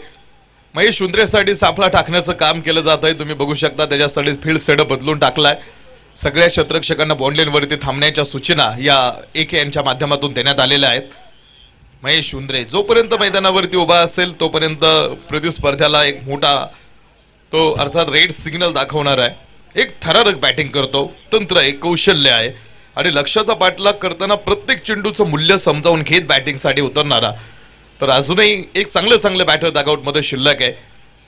महेश उंद्रेसाठी सापळा टाकण्याचं काम केलं जात आहे. तुम्ही बघू शकता त्याच्यासाठी फील्ड सेटअप बदलून टाकलाय. सगळ्या क्षेत्ररक्षकांना बॉन्डलाईनवरती थांबण्याच्या सूचना या AK यांच्या माध्यमातून देण्यात आलेल्या आहेत. महेश उंद्रे जोपर्यंत मैदानावरती उभा असेल तोपर्यंत प्रतिस्पर्ध्याला एक मोठा तो अर्थात रेड सिग्नल दाखवणार आहे. एक थरारक बॅटिंग करतो, तंत्र आहे, कौशल्य आहे आणि लक्ष्याचा पाठलाग करताना प्रत्येक चेंडूचं मूल्य समजावून घेत बॅटिंगसाठी उतरणारा. तर अजूनही एक चांगले बॅटर डगआउट मध्ये शिल्लक आहे.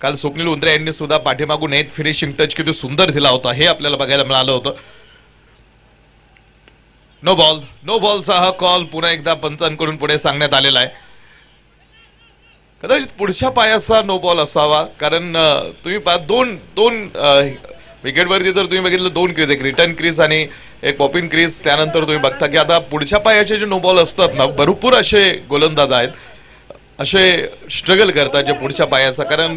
काल स्वप्नील उंद्रे यांनी सुद्धा पाठीमागून नेट फिनिशिंग टच किती सुंदर दिला होता हे आपल्याला बघायला मिळालं होतं. नो बॉलचा हा कॉल पुन्हा एकदा पंचांकडून पुढे सांगण्यात आलेला आहे. कदाचित पुढच्या पायाचा नो बॉल असावा, कारण तुम्ही पहा दोन विकेटवरती जर तुम्ही बघितलं 2 क्रीज, एक रिटर्न क्रीज आणि एक पॉपिंग क्रीज. त्यानंतर तुम्ही बघता की आता पुढच्या पायाचे जे नो बॉल असतात ना, भरपूर असे गोलंदाज आहेत असे स्ट्रगल करतात जे पुढच्या पायाचा. कारण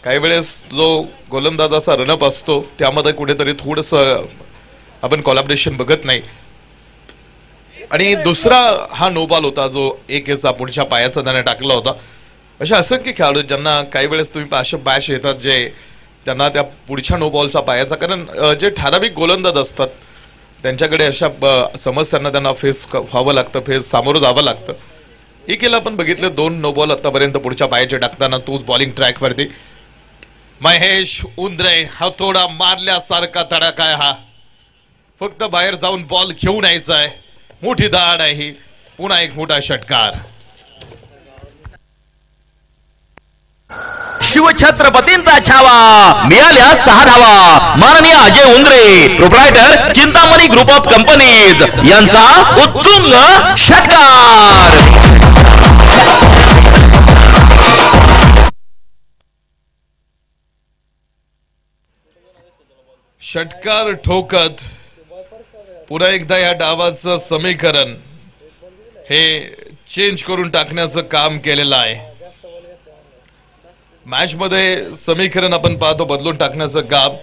काही वेळेस जो गोलंदाजाचा रनअप असतो त्यामध्ये कुठेतरी थोडंसं आपण कोलॅबरेशन बघत नाही. आणि दुसरा हा नो बॉल होता जो एकेचा पुढच्या पायाचा त्याने टाकला होता. अशा असंख्य खेळाडू ज्यांना काही वेळेस तुम्ही असे बॅश येतात जे त्यांना त्या पुढच्या नो बॉलच्या पायाचा, कारण जे ठराविक गोलंदाज असतात त्यांच्याकडे अशा समस्यांना त्यांना फेस व्हावं लागतं, फेस सामोरं जावं लागतं. एकेला आपण बघितलं 2 नो बॉल आतापर्यंत पुढच्या पायाचे टाकताना तोच बॉलिंग ट्रॅकवरती. महेश उंद्रे हातोडा मारल्यासारखा तडाखा आहे हा. फक्त बाहेर जाऊन बॉल घेऊन यायचा आहे. मोठी दाड आहे ही. पुन्हा एक मोठा षटकार. शिवछत्रपतींचा छावा, मिळाल्या 6 धावा. माननीय Ajay Undre, proprietor Chintamani group of companies यांचा उत्तुंग षटकार. षटकार ठोकत पुन्हा एकदा या डावाचं समीकरण हे चेंज करून टाकण्याचं काम केलेलं आहे. मॅच मध्ये समीकरण आपण पाहतो बदलून टाकण्याचं काम.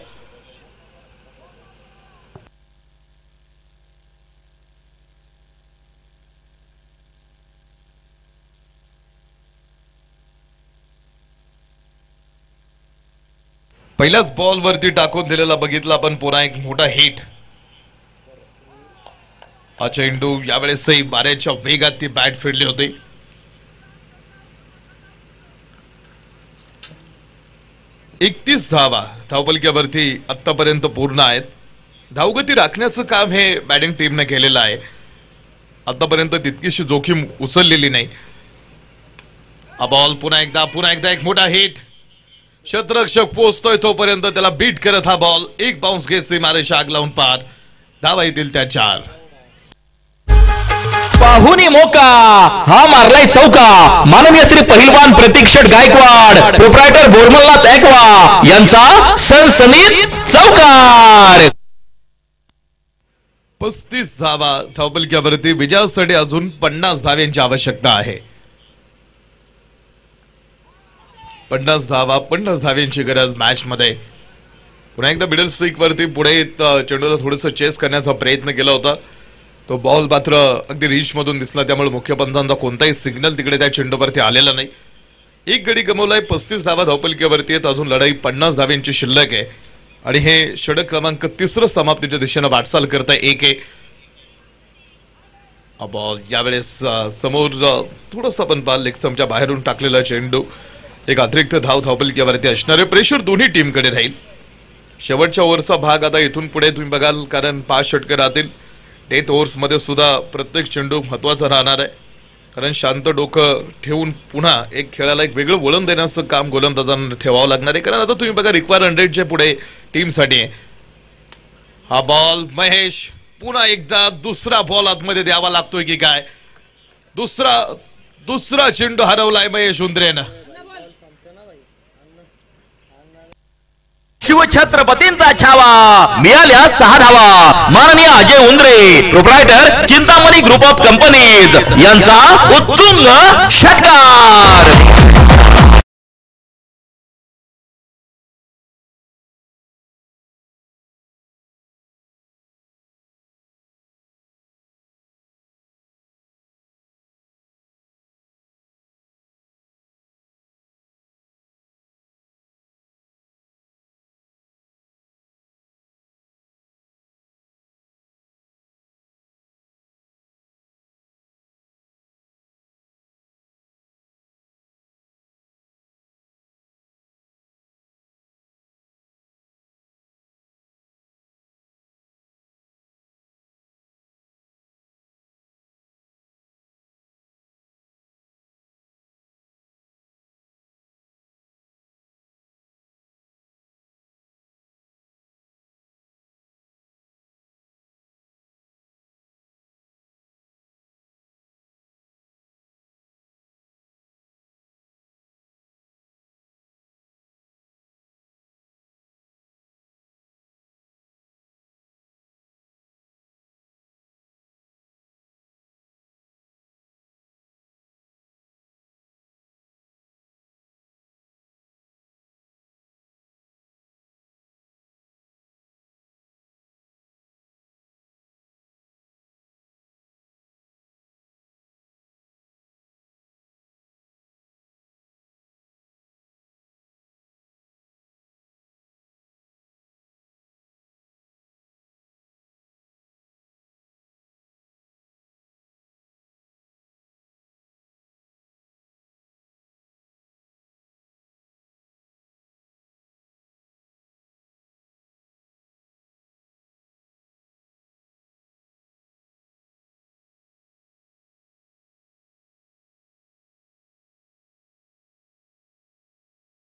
पहिल्याच बॉल वरती टाकून दिलेला बघितला आपण पुन्हा एक मोठा हिट. हा चेंडू यावेळेसही बाऱ्याच्या वेगात ती बॅट फिरली होती. एकतीस धावा धावपलक्यावरती आतापर्यंत पूर्ण आहेत. धावगती राखण्याचं काम हे बॅटिंग टीमने केलेलं आहे. आतापर्यंत तितकीशी जोखीम उचललेली नाही. हा बॉल पुन्हा एकदा एक मोठा हिट. क्षेत्ररक्षक पोहोचतोय तोपर्यंत त्याला बीट करत हा बॉल एक बाउन्स घेत सीमारेषा आग लावून पार. धावा येतील त्या 4. पाहुनी मोका, हा मारलाय चौका. माननीय श्री पहिलवान प्रतीक शेठ गायकवाड, प्रोप्रायटर बोरमल्ला तॅकवा यांचा सनसनीत चौकार. 35 धावा धावपलक्यावरती विजयासाठी अजून 50 धाव्यांची आवश्यकता आहे. 50 धावा 50 धाव्यांची गरज मॅच मध्ये. पुन्हा एकदा मिडल स्ट्रीक वरती पुढे चेंडूला थोडंसं चेस करण्याचा प्रयत्न केला होता. तो बॉल मात्र अगदी रीच मधून दिसला, त्यामुळे मुख्य पंचांचा कोणताही सिग्नल तिकडे त्या चेंडूवरती आलेला नाही. एक गडी गमवलाय. 35 धावा धावपलक्यावरती आहेत. अजून लढाई 50 धाव्यांची शिल्लक आहे आणि हे षटक क्रमांक 3 समाप्तीच्या दिशेने वाटचाल करत आहे. 1 बॉल यावेळेस समोर थोडंसं पण बॉल लेगस्टंपच्या बाहेरून टाकलेला चेंडू. एक अतिरिक्त धाव धावपलक्यावरती असणारे प्रेशर दोन्ही टीमकडे राहील. शेवटच्या ओव्हरचा भाग आता इथून पुढे तुम्ही बघाल, कारण 5 षटके राहतील. डेथ ओव्हर्स मध्ये सुद्धा प्रत्येक चेंडू महत्वाचा राहणार आहे, कारण शांत डोकं ठेवून पुन्हा एक खेळाला एक वेगळं वळण देण्याचं काम गोलंदाजांना ठेवावं लागणार आहे. कारण आता तुम्ही बघा रिक्वायर 100च्या पुढे टीमसाठी हा बॉल. महेश पुन्हा एकदा दुसरा बॉल आतमध्ये द्यावा लागतोय की काय. दुसरा चेंडू हरवलाय महेश उंद्रेनं. शिवछत्रपतींचा छावा, मिळाल्या 6 धावा. माननीय Ajay Undre, proprietor Chintamani group of companies यांचा उत्तुंग षटकार.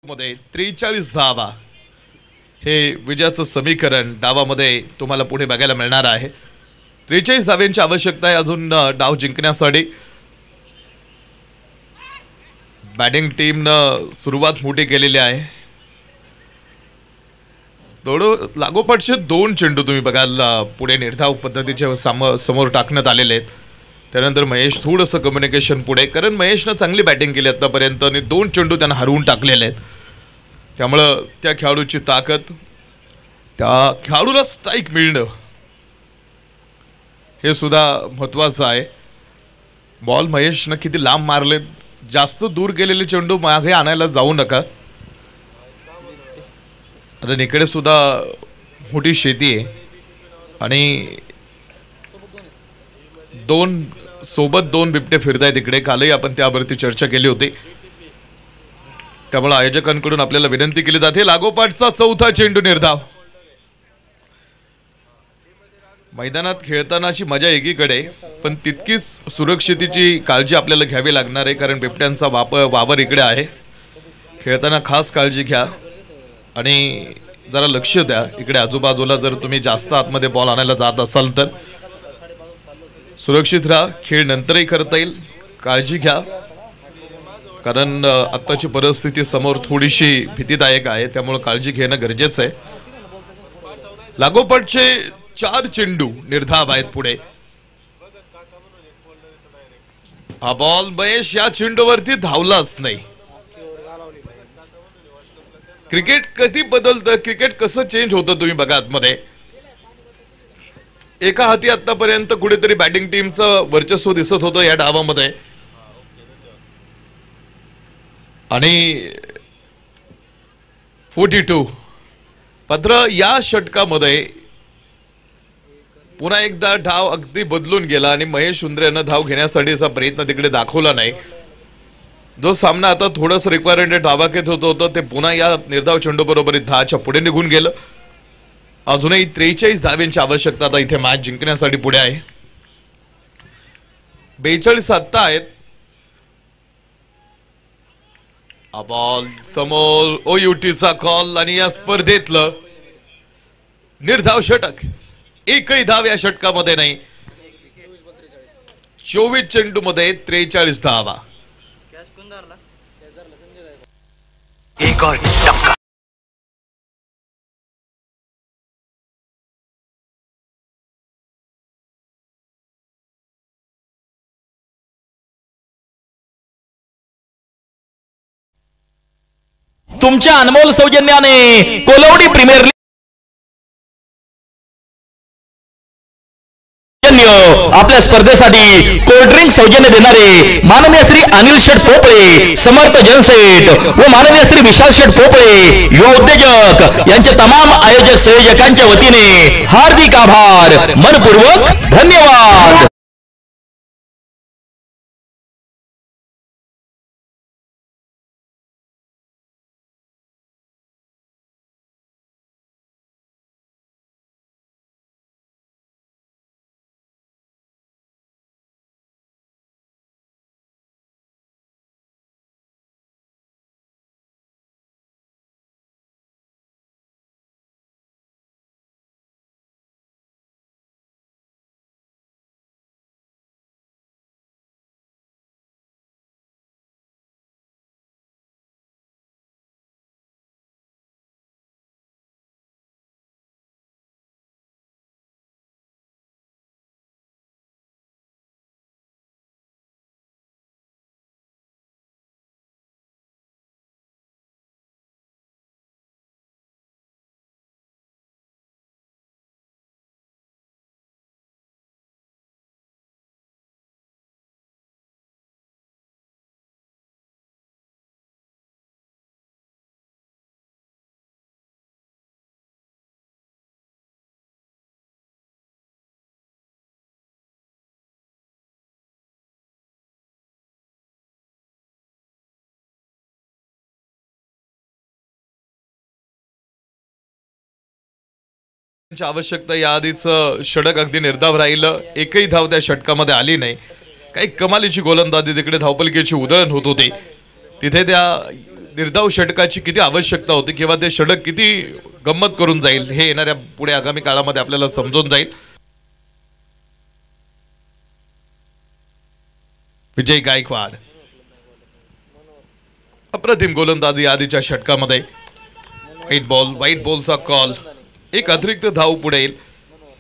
मध्ये 43 धावा हे विजयाचं समीकरण डावामध्ये तुम्हाला पुढे बघायला मिळणार आहे. 43 धाव्यांची आवश्यकता आहे अजून डाव जिंकण्यासाठी. बॅटिंग टीमनं सुरुवात मोठी केलेली आहे. लागोपाठचे 2 चेंडू तुम्ही बघाल पुढे निर्धाव पद्धतीचे समोर टाकण्यात आलेले आहेत. त्यानंतर महेश थोडंसं कम्युनिकेशन पुढे, कारण महेशनं चांगली बॅटिंग केली आतापर्यंत आणि 2 चेंडू त्यांना हरवून टाकलेले आहेत. त्यामुळं त्या खेळाडूची ताकद, त्या खेळाडूला स्ट्राईक मिळणं हे सुद्धा महत्त्वाचं आहे. बॉल महेशनं किती लांब मारले, जास्त दूर गेलेले चेंडू मागे आणायला जाऊ नका. आता इकडे सुद्धा मोठी शेती आहे आणि 2 बिबटे फिरतायत इकडे. कालही आपण त्यावरती चर्चा केली होती. त्यामुळे आयोजकांकडून आपल्याला विनंती केली जाते लागोपाठचा 4था चेंडू निर्धाव. मैदानात खेळतानाची मजा एकीकडे, पण तितकीच सुरक्षितेची काळजी आपल्याला घ्यावी लागणार आहे, कारण बिबट्यांचा वावर इकडे आहे. खेळताना खास काळजी घ्या आणि जरा लक्ष द्या इकडे आजूबाजूला. जर तुम्ही जास्त आतमध्ये बॉल आणायला जात असाल तर सुरक्षित राहा. खेळ नंतरही करता येईल, काळजी घ्या, कारण आत्ताची परिस्थिती समोर थोडीशी भीतीदायक आहे. त्यामुळे काळजी घेणं गरजेचं आहे. लागोपाठचे 4 चेंडू निर्धाव आहेत पुढे. हा बॉल महेश या चेंडूवरती धावलाच नाही. क्रिकेट कधी बदलतं, क्रिकेट कसं चेंज होतं तुम्ही बघा आतमध्ये. एका हाती आतापर्यंत कुठेतरी बॅटिंग टीमचं वर्चस्व दिसत होतं या डावामध्ये आणि 42 मात्र या षटकामध्ये पुन्हा एकदा डाव अगदी बदलून गेला आणि महेश उंद्रेनं धाव घेण्यासाठीचा प्रयत्न तिकडे दाखवला नाही. जो सामना आता थोडंसं रिक्वायरमेंट डावाकेत होत होतं ते पुन्हा या निर्धाव चेंडू बरोबर 10च्या पुढे निघून गेलं. अजूनही 43 धाव्यांची आवश्यकता आता इथे मॅच जिंकण्यासाठी पुढे आहे. 42 आत्ता आहेत. बॉल समोर ओयूटीचा कॉल आणि या स्पर्धेतलं निर्धाव षटक. एकही धाव या षटकामध्ये नाही. 24 चेंडू मध्ये 43 धावा. एक और टपका. तुमच्या अनमोल सौजन्याने कोलवडी प्रीमियर लीग आपल्या स्पर्धेसाठी कोल्ड ड्रिंक सौजन्य देणारे माननीय श्री अनिल शेठ पोपळे, समर्थ जनसेठ व माननीय श्री विशाल शेठ पोपळे युवा उद्योजक यांचे तमाम आयोजक संयोजकांच्या वतीने हार्दिक आभार, मनपूर्वक धन्यवाद. आवश्यकता या आधीच षटक अगदी निर्धाव राहिलं. एकही धाव त्या षटकामध्ये आली नाही. काही कमालीची गोलंदाजी तिकडे धावपलकीची उधळण होत होती. तिथे त्या निर्धाव षटकाची किती आवश्यकता होती किंवा ते षटक किती गंमत करून जाईल हे येणाऱ्या पुढे आगामी काळामध्ये आपल्याला समजून जाईल. विजय गायकवाड अप्रतिम गोलंदाजी आधीच्या षटकामध्ये. व्हाईट बॉलचा कॉल. एक अतिरिक्त धाव पुढे येईल.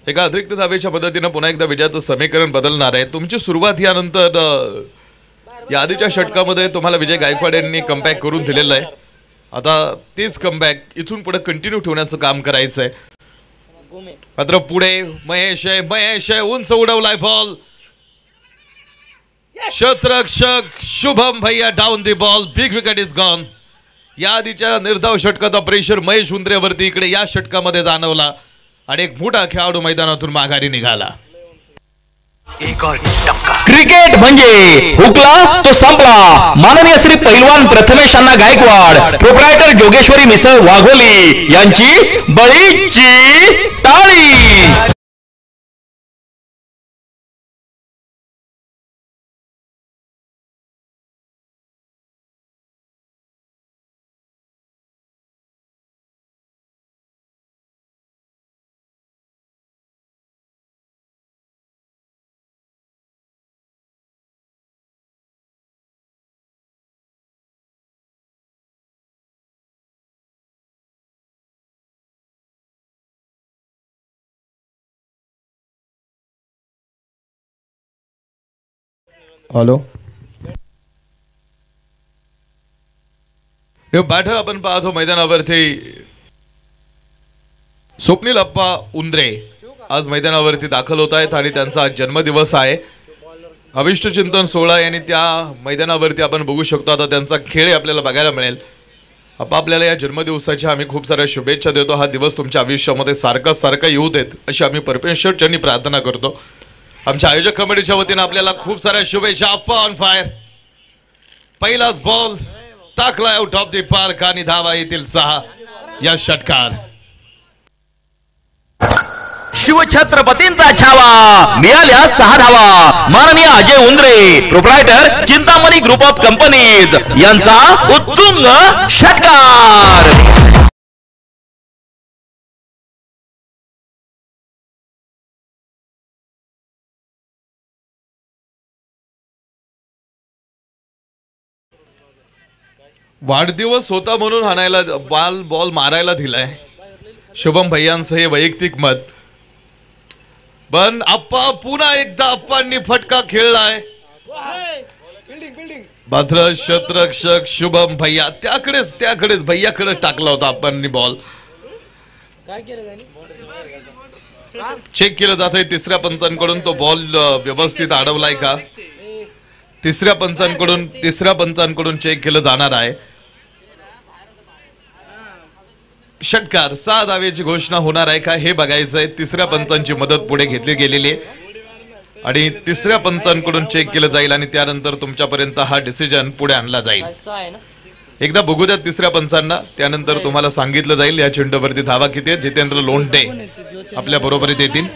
एका अतिरिक्त धावेच्या पद्धतीने पुन्हा एकदा विजयाचं समीकरण बदलणार आहे. तुमची सुरुवात यानंतर या आधीच्या षटकामध्ये तुम्हाला विजय गायकवाड यांनी कमबॅक करून दिलेलं आहे. आता तेच कमबॅक इथून पुढे कंटिन्यू ठेवण्याचं काम करायचं आहे. मात्र पुढे महेश आहे उंच उडवलाय बॉल. क्षेत्ररक्षक शुभम भैया down the ball. Big wicket is gone. या आधीच्या निर्धाव षटकाचा प्रेशर महेश उंद्रेवरती इकडे या षटकामध्ये जाणवला आणि एक मोठा खेळाडू मैदानातून माघारी निघाला. क्रिकेट म्हणजे हुकला तो संपला. माननीय श्री पैलवान प्रथमेश अण्णा गायकवाड, प्रोप्रायटर जोगेश्वरी मिसळ वाघोली यांची बळीची टाळी. हॅलो बॅटर आपण पाहतो मैदानावरती स्वप्नील अप्पा उंद्रे आज मैदानावरती दाखल होत आहेत आणि त्यांचा जन्मदिवस आहे. अभिष्ट चिंतन सोहळा यांनी त्या मैदानावरती आपण बघू शकतो. आता त्यांचा खेळ आपल्याला बघायला मिळेल. अप्पा आपल्याला या जन्मदिवसाच्या आम्ही खूप साऱ्या शुभेच्छा देतो. हा दिवस तुमच्या आयुष्यामध्ये सारखा येऊ देत अशी आम्ही परमेश्वरचरणी प्रार्थना करतो. आमच्या आयोजक कमिटीच्या वतीने आपल्याला खूप साऱ्या शुभेच्छा. अप्पा ऑन फायर. पहिलाच बॉल टाकला आउट ऑफ द पार्क आणि धावा येतील 6 या षटकार. शिवछत्रपतींचा छावा मिळाल्या 6 धावा. माननीय Ajay Undre, proprietor Chintamani group of companies यांचा उत्तुंग षटकार. वाढदिवस होता म्हणून हाणायला बॉल मारायला दिलाय शुभम भैयांचं हे वैयक्तिक मत. पण आप्पा पुन्हा एकदा आप्पांनी फटका खेळलाय. मात्र क्षेत्ररक्षक शुभम भैया त्याकडेच भैयाकडे टाकला होता आप्पांनी बॉल. चेक केलं जात आहे तिसऱ्या पंचांकडून तो बॉल व्यवस्थित अडवलाय का. तिसऱ्या पंचांकडून चेक केलं जाणार आहे. षटकार 6 धावेची घोषणा होणार आहे का हे बघायचं आहे. तिसऱ्या पंचांची मदत पुढे घेतली गेलेली आहे आणि तिसऱ्या पंचांकडून चेक केलं जाईल आणि त्यानंतर तुमच्यापर्यंत हा डिसिजन पुढे आणला जाईल. एकदा बघू द्या तिसऱ्या पंचांना, त्यानंतर तुम्हाला सांगितलं जाईल या चेंडूवरती धावा किती आहेत. जितेंद्र लोंढे आपल्या बरोबरीत येतील.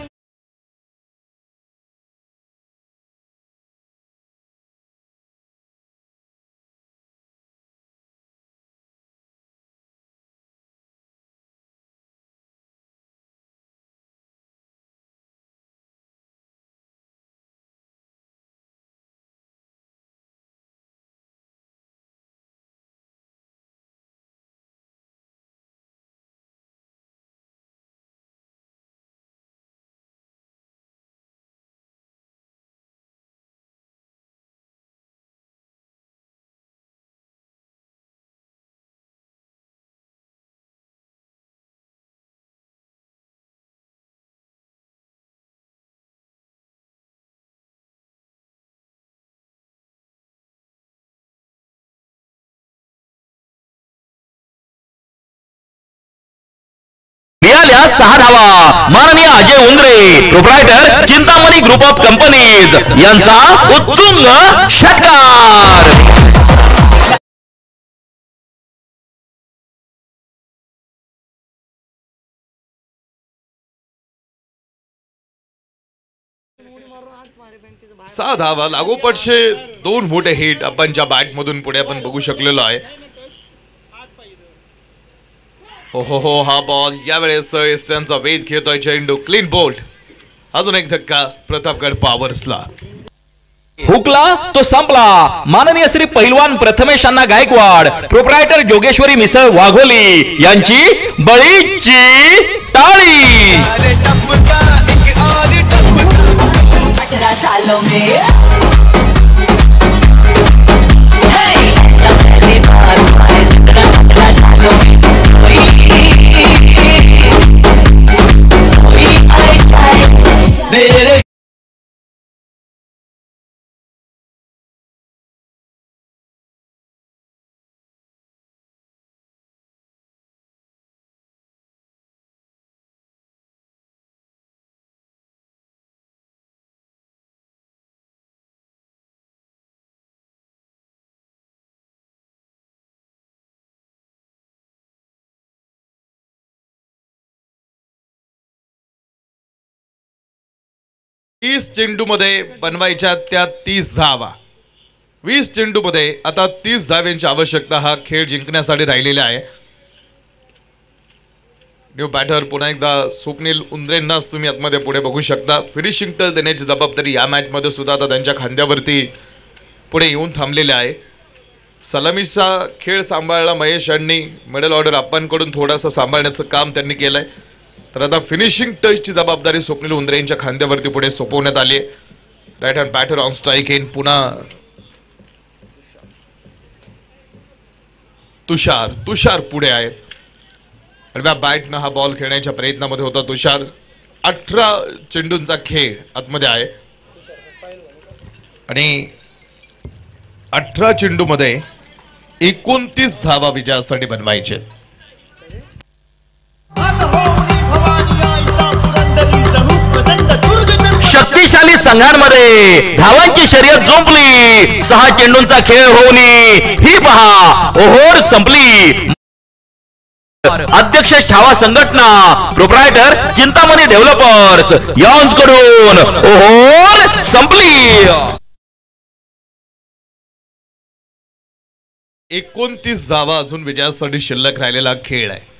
मिळाल्या 6 धावा. माननीय Ajay Undre, proprietor Chintamani group of companies यांचा उत्तुंग षटकार. सहा धावा लागोपाठचे 2 मोठे हिट आपणच्या बॅट मधून पुढे आपण बघू शकलेलो आहे. हो हा बॉल यावेळेस ईस्टर्नचा वेध घेतोय चेंडू क्लीन बोल्ड. अजून एक धक्का प्रतापगड पॉवर्सला. हुकला तो संपला. माननीय श्री पहिलवान प्रथमेश अण्णा गायकवाड, प्रोप्रायटर जोगेश्वरी मिसळ वाघोली यांची बळीची टाळी. 18 सालों में चेंडू मध्ये बनवायच्या त्या 30 धावा. 20 चेंडू मध्ये आता 30 धाव्यांची आवश्यकता हा खेळ जिंकण्यासाठी राहिलेला आहे. न्यू बॅटर पुन्हा एकदा स्वप्नील उंद्रेंनाच तुम्ही आतमध्ये पुढे बघू शकता. फिनिशिंग टच देण्याची जबाबदारी या मॅच मध्ये सुद्धा आता त्यांच्या खांद्यावरती पुढे येऊन थांबलेले आहे. सलामीचा खेळ सांभाळला महेश यांनी. मिडल ऑर्डर आपणकडून थोडासा सांभाळण्याचं काम त्यांनी केलंय. तर आता फिनिशिंग टचची जबाबदारी स्वप्नील उंद्रे यांच्या खांद्यावरती पुढे सोपवण्यात आली. Right hand batter on strike in. पुन्हा तुषार पुढे आहेत. आडव्या बॅटनं हा बॉल खेळण्याच्या प्रयत्नामध्ये होता तुषार. 18 चेंडूंचा खेळ आतमध्ये आहे आणि 18 चेंडू मध्ये 29 धावा विजयासाठी बनवायचे. शक्तिशाली संघांमध्ये धावांची शर्यत जुंपली. 6 चेंडूंचा खेळ होऊन ही पहा ओहोर संपली. अध्यक्ष छावा संघटना, प्रोप्रायटर चिंतामणी डेव्हलपर्स यांकडून ओहोर संपली. 29 धावा अजून विजयासाठी शिल्लक राहिलेला खेळ आहे.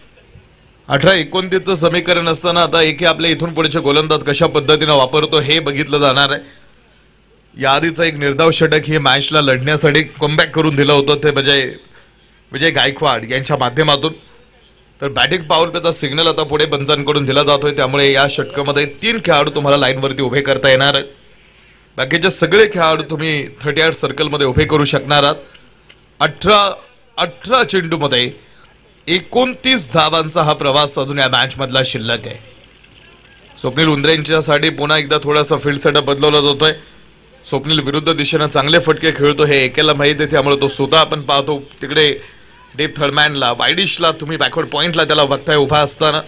18-29चं समीकरण असताना आता एके आपल्या इथून पुढचे गोलंदाज कशा पद्धतीने वापरतो हे बघितलं जाणार आहे. याआधीचा एक निर्धाव षटक ही मॅचला लढण्यासाठी कमबॅक करून दिलं होतं ते विजय गायकवाड यांच्या माध्यमातून. तर बॅटिंग पॉवर प्लेचा सिग्नल आता पुढे पंचांकडून दिला जातोय. त्यामुळे या षटकामध्ये 3 खेळाडू तुम्हाला लाईनवरती उभे करता येणार आहेत. बाकीचे सगळे खेळाडू तुम्ही 38 सर्कलमध्ये उभे करू शकणार आहात. 18 चेंडू मध्ये 29 धावांचा हा प्रवास अजून या मॅच मधला शिल्लक आहे. स्वप्नील उंद्रेंच्यासाठी पुन्हा एकदा थोडासा फील्ड सेटअप बदलवला जातोय. स्वप्नील विरुद्ध दिशेनं चांगले फटके खेळतो हे एकेला माहिती आहे. त्यामुळे तो स्वतः आपण पाहतो तिकडे डेप थर्डमॅनला वाईडिशला तुम्ही बॅकवर्ड पॉइंटला त्याला बघताय उभा असताना.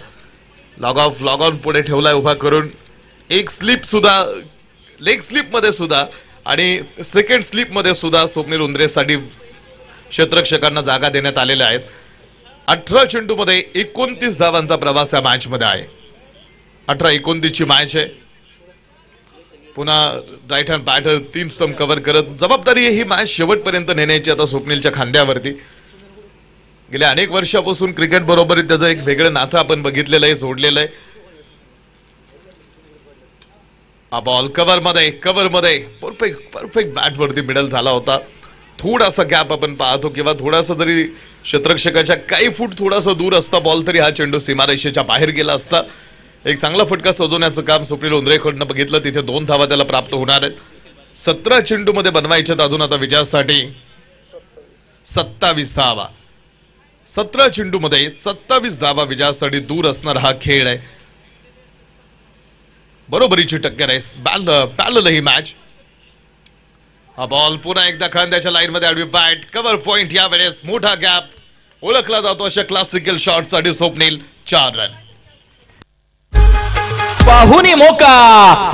लॉग ऑन पुढे ठेवलाय उभा करून. एक स्लिप सुद्धा लेग स्लिप मध्ये सुद्धा आणि सेकंड स्लिप मध्ये सुद्धा स्वप्नील उंद्रेसाठी क्षेत्ररक्षकांना जागा देण्यात आलेल्या आहेत. 18 चेंडू मध्ये 29 धावांचा प्रवास या मॅच मध्ये आहे. 18-29 ची मॅच आहे. पुन्हा right hand batter 3 stump cover करत जबाबदारी ही मॅच शेवटपर्यंत नेण्याची आता स्वप्नीलच्या खांद्यावरती. गेल्या अनेक वर्षापासून क्रिकेट बरोबर त्याचं एक वेगळं नातं आपण बघितलेलं आहे, जोडलेलं आहे. हा बॉल कव्हर मध्ये परफेक्ट बॅट वरती मिडल झाला होता. थोडासा गॅप आपण पाहतो किंवा थोडासा जरी क्षेत्ररक्षकाच्या काही फूट थोडासा दूर असता बॉल तरी हा चेंडू सीमारेषेच्या बाहेर गेला असता. एक चांगला फटका सजवण्याचं काम स्वप्नील उंद्रेकडनं बघितलं. तिथे 2 धावा त्याला प्राप्त होणार आहेत. 17 चेंडू मध्ये बनवायच्यात अजून आता विजयासाठी 27 धावा. 17 चेंडू मध्ये 27 धावा विजयासाठी दूर असणार हा खेळ आहे. बरोबरीची टक्कर आहे. पॅरलल ही मॅच. हा बॉल पुन्हा एकदा खांद्याच्या लाईन मध्ये आडवी बॅट कव्हर पॉइंट. यावेळेस मोठा गॅप ओळखला जातो अशा क्लासिकल शॉट साठी स्वप्नील 4 रन. पाहुनी मोका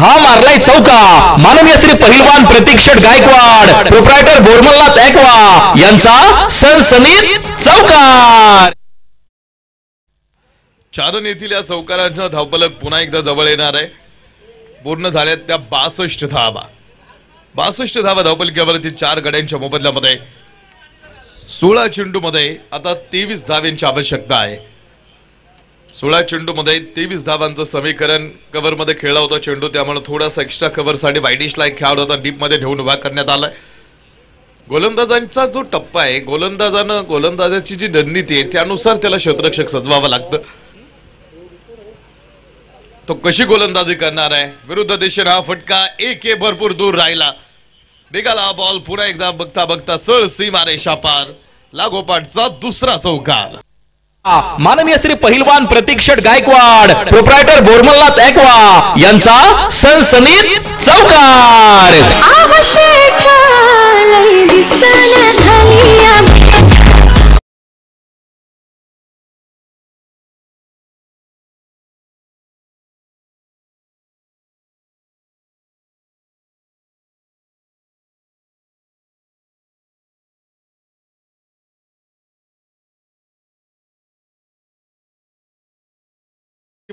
हा मारलाय चौका. माननीय श्री पहिलवान प्रतीक्षण गायकवाड, प्रोप्रायटर बोरमल्ला तॅकवा यांचा सनसनीत चौकार. 4 रन येथील या चौकारांचा धावफलक पुन्हा एकदा जवळ येणार आहे. पूर्ण झाल्यात त्या 62 धावा. 62 धावा धावफलकावरती 4 गड्यांच्या मोबदल्यामध्ये 16 चेंडू मध्ये आता 23 धावांची आवश्यकता आहे. 16 चेंडूमध्ये 23 धावांचं समीकरण कव्हरमध्ये खेळला होता चेंडू, त्यामुळे थोडासा एक्स्ट्रा कव्हरसाठी वाईडिश लाईक खेळाडू होता डीपमध्ये नेऊन उभा करण्यात आलाय. गोलंदाजांचा जो टप्पा आहे, गोलंदाजाची जी रणनीती आहे त्यानुसार त्याला क्षेत्ररक्षक सजवावं लागतं. तो कशी गोलंदाजी करणार आहे. विरुद्ध दिशेने हा फटका एक भरपूर दूर राहिला. निघाला बॉल पुन्हा एकदा बघता बघता सळ सीमारेषा पार. लागोपाठचा दुसरा चौकार. माननीय श्री पहिलवान प्रतीक्षट गायकवाड प्रोप्रायटर बोरमलनाथ ॲक्वा यांचा सनसनीत चौकार.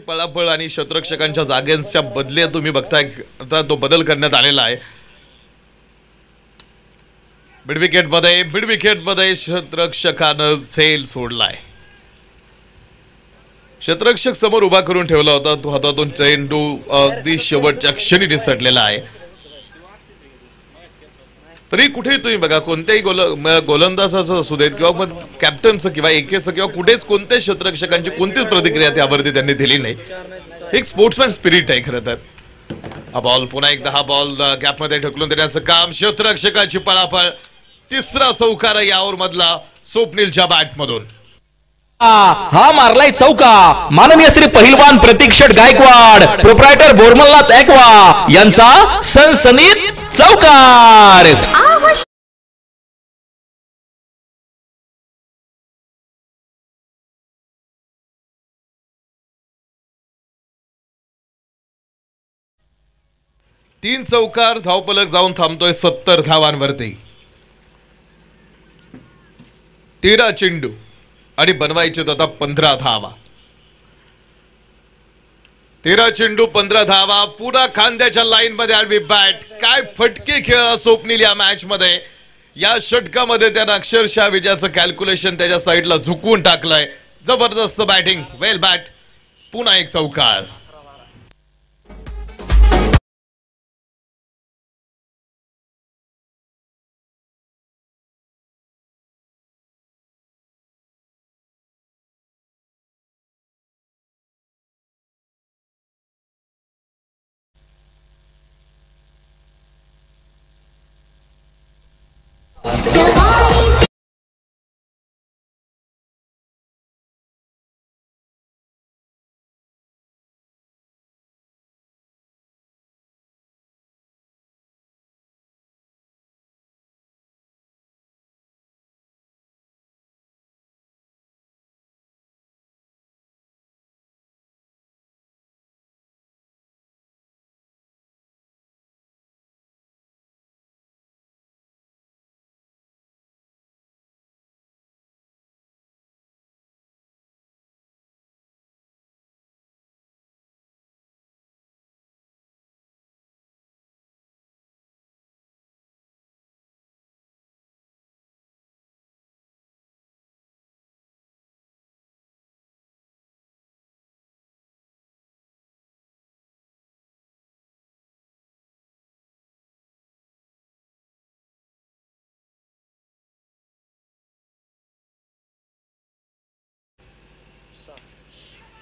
पळापळ आणि क्षेत्ररक्षकांच्या जागेच्या बदल्या तुम्ही बघताय, आता तो बदल करण्यात आलेला आहे. मिड विकेटमध्ये क्षेत्ररक्षकानं झेल सोडलाय. क्षेत्ररक्षक समोर उभा करून ठेवला होता, तो हातातून चेंडू अगदी शेवटच्या क्षणी निसटलेला आहे. तरी कुठेही तुम्ही बघा, कोणत्याही गोलंदाजाचं असू देत किंवा मग कॅप्टनचं किंवा एकेचं किंवा कुठेच कोणत्याही क्षेत्ररक्षकांची कोणतीच प्रतिक्रिया त्यावरती त्यांनी दिली नाही. एक स्पोर्ट्समॅन स्पिरिट आहे खरं तर. हा बॉल पुन्हा एकदा हा बॉल गॅपमध्ये ढकलून देण्याचं काम. क्षेत्ररक्षकाची पळापळ. तिसरा चौकार यावर मधला स्वप्नीलच्या बॅटमधून. हा मारलाय चौका. माननीय श्री पहिलवान प्रतीक्षट गायकवाड प्रोप्रायटर बोरमलनाथ ॲक्वा यांचा सनसनीत चौकार. 3 चौकार. धावपलक जाऊन थांबतोय 70 धावांवरती. 13 चेंडू आणि बनवायचे आता 15 धावा. 13 चेंडू 15 धावा. पुन्हा खांद्याच्या लाईन मध्ये आडवी बॅट. काय फटके खेळला स्वप्नील या मॅच मध्ये. या षटकामध्ये त्यानं अक्षरशः विजयाचं कॅल्क्युलेशन त्याच्या साईडला झुकवून टाकलंय. जबरदस्त बॅटिंग. वेल बॅट. पुन्हा एक चौकार.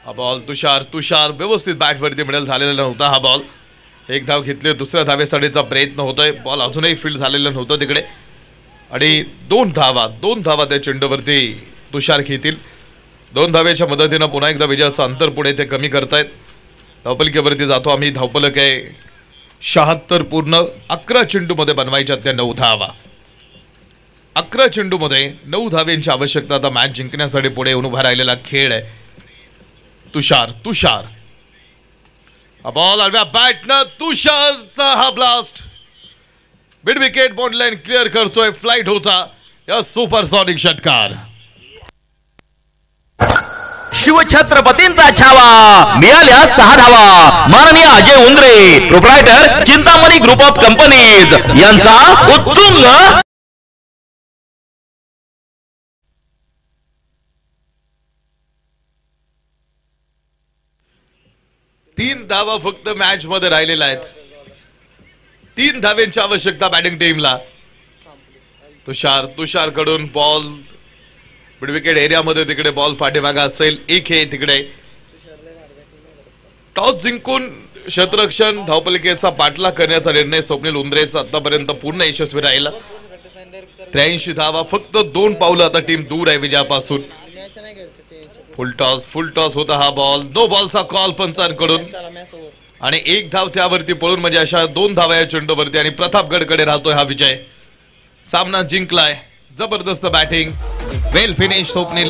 हा बॉल तुषार व्यवस्थित बॅटवरती मिडल झालेला नव्हता. हा बॉल एक धाव घेतली. दुसऱ्या धावेसाठीचा प्रयत्न होतोय. बॉल अजूनही फील्ड झालेलं नव्हतं तिकडे. आणि 2 धावा त्या चेंडूवरती तुषार घेतील. 2 धावेच्या मदतीनं पुन्हा एकदा विजयाचं अंतर पुढे ते कमी करतायत. धावपलकीवरती जातो आम्ही. धावपलक आहे 76 पूर्ण. 11 चेंडूमध्ये बनवायच्या त्या 9 धावा. 11 चेंडूमध्ये 9 धावेंची आवश्यकता. आता मॅच जिंकण्यासाठी पुढे येऊन उभा राहिलेला खेळ आहे. तुषार हा बॉल आडव्या बॅटनं तुषारचा हा blast. Mid wicket bond line clear करतोय. फ्लाइट होता या सुपरसॉनिक षटकार. शिवछत्रपतींचा छावा. मिळाल्या 6 धावा. माननीय Ajay Undre proprietor Chintamani group of companies यांचा उत्तुंग 3 धावा फक्त मॅच मध्ये राहिलेल्या आहेत. 3 धाव्यांची आवश्यकता बॅटिंग टीमला. तुषार कडून बॉल मिड विकेट एरियामध्ये तिकडे बॉल पाठीमागा असेल. 1 हे तिकडे टॉस जिंकून क्षेत्ररक्षण धावपलिकेचा पाठलाग करण्याचा निर्णय स्वप्नील उंद्रेचा आतापर्यंत पूर्ण यशस्वी राहिला. 83 धावा फक्त 2 पावलं आता टीम दूर आहे विजयापासून. फुल टॉस होता हा बॉल. नो बॉलचा कॉल पंचांकडून आणि 1 धाव त्यावरती पळून म्हणजे अशा 2 धावा या चेंडूवरती आणि प्रतापगडकडे राहतोय हा विजय. सामना जिंकलाय. जबरदस्त बॅटिंग. वेल फिनिश स्वप्नील.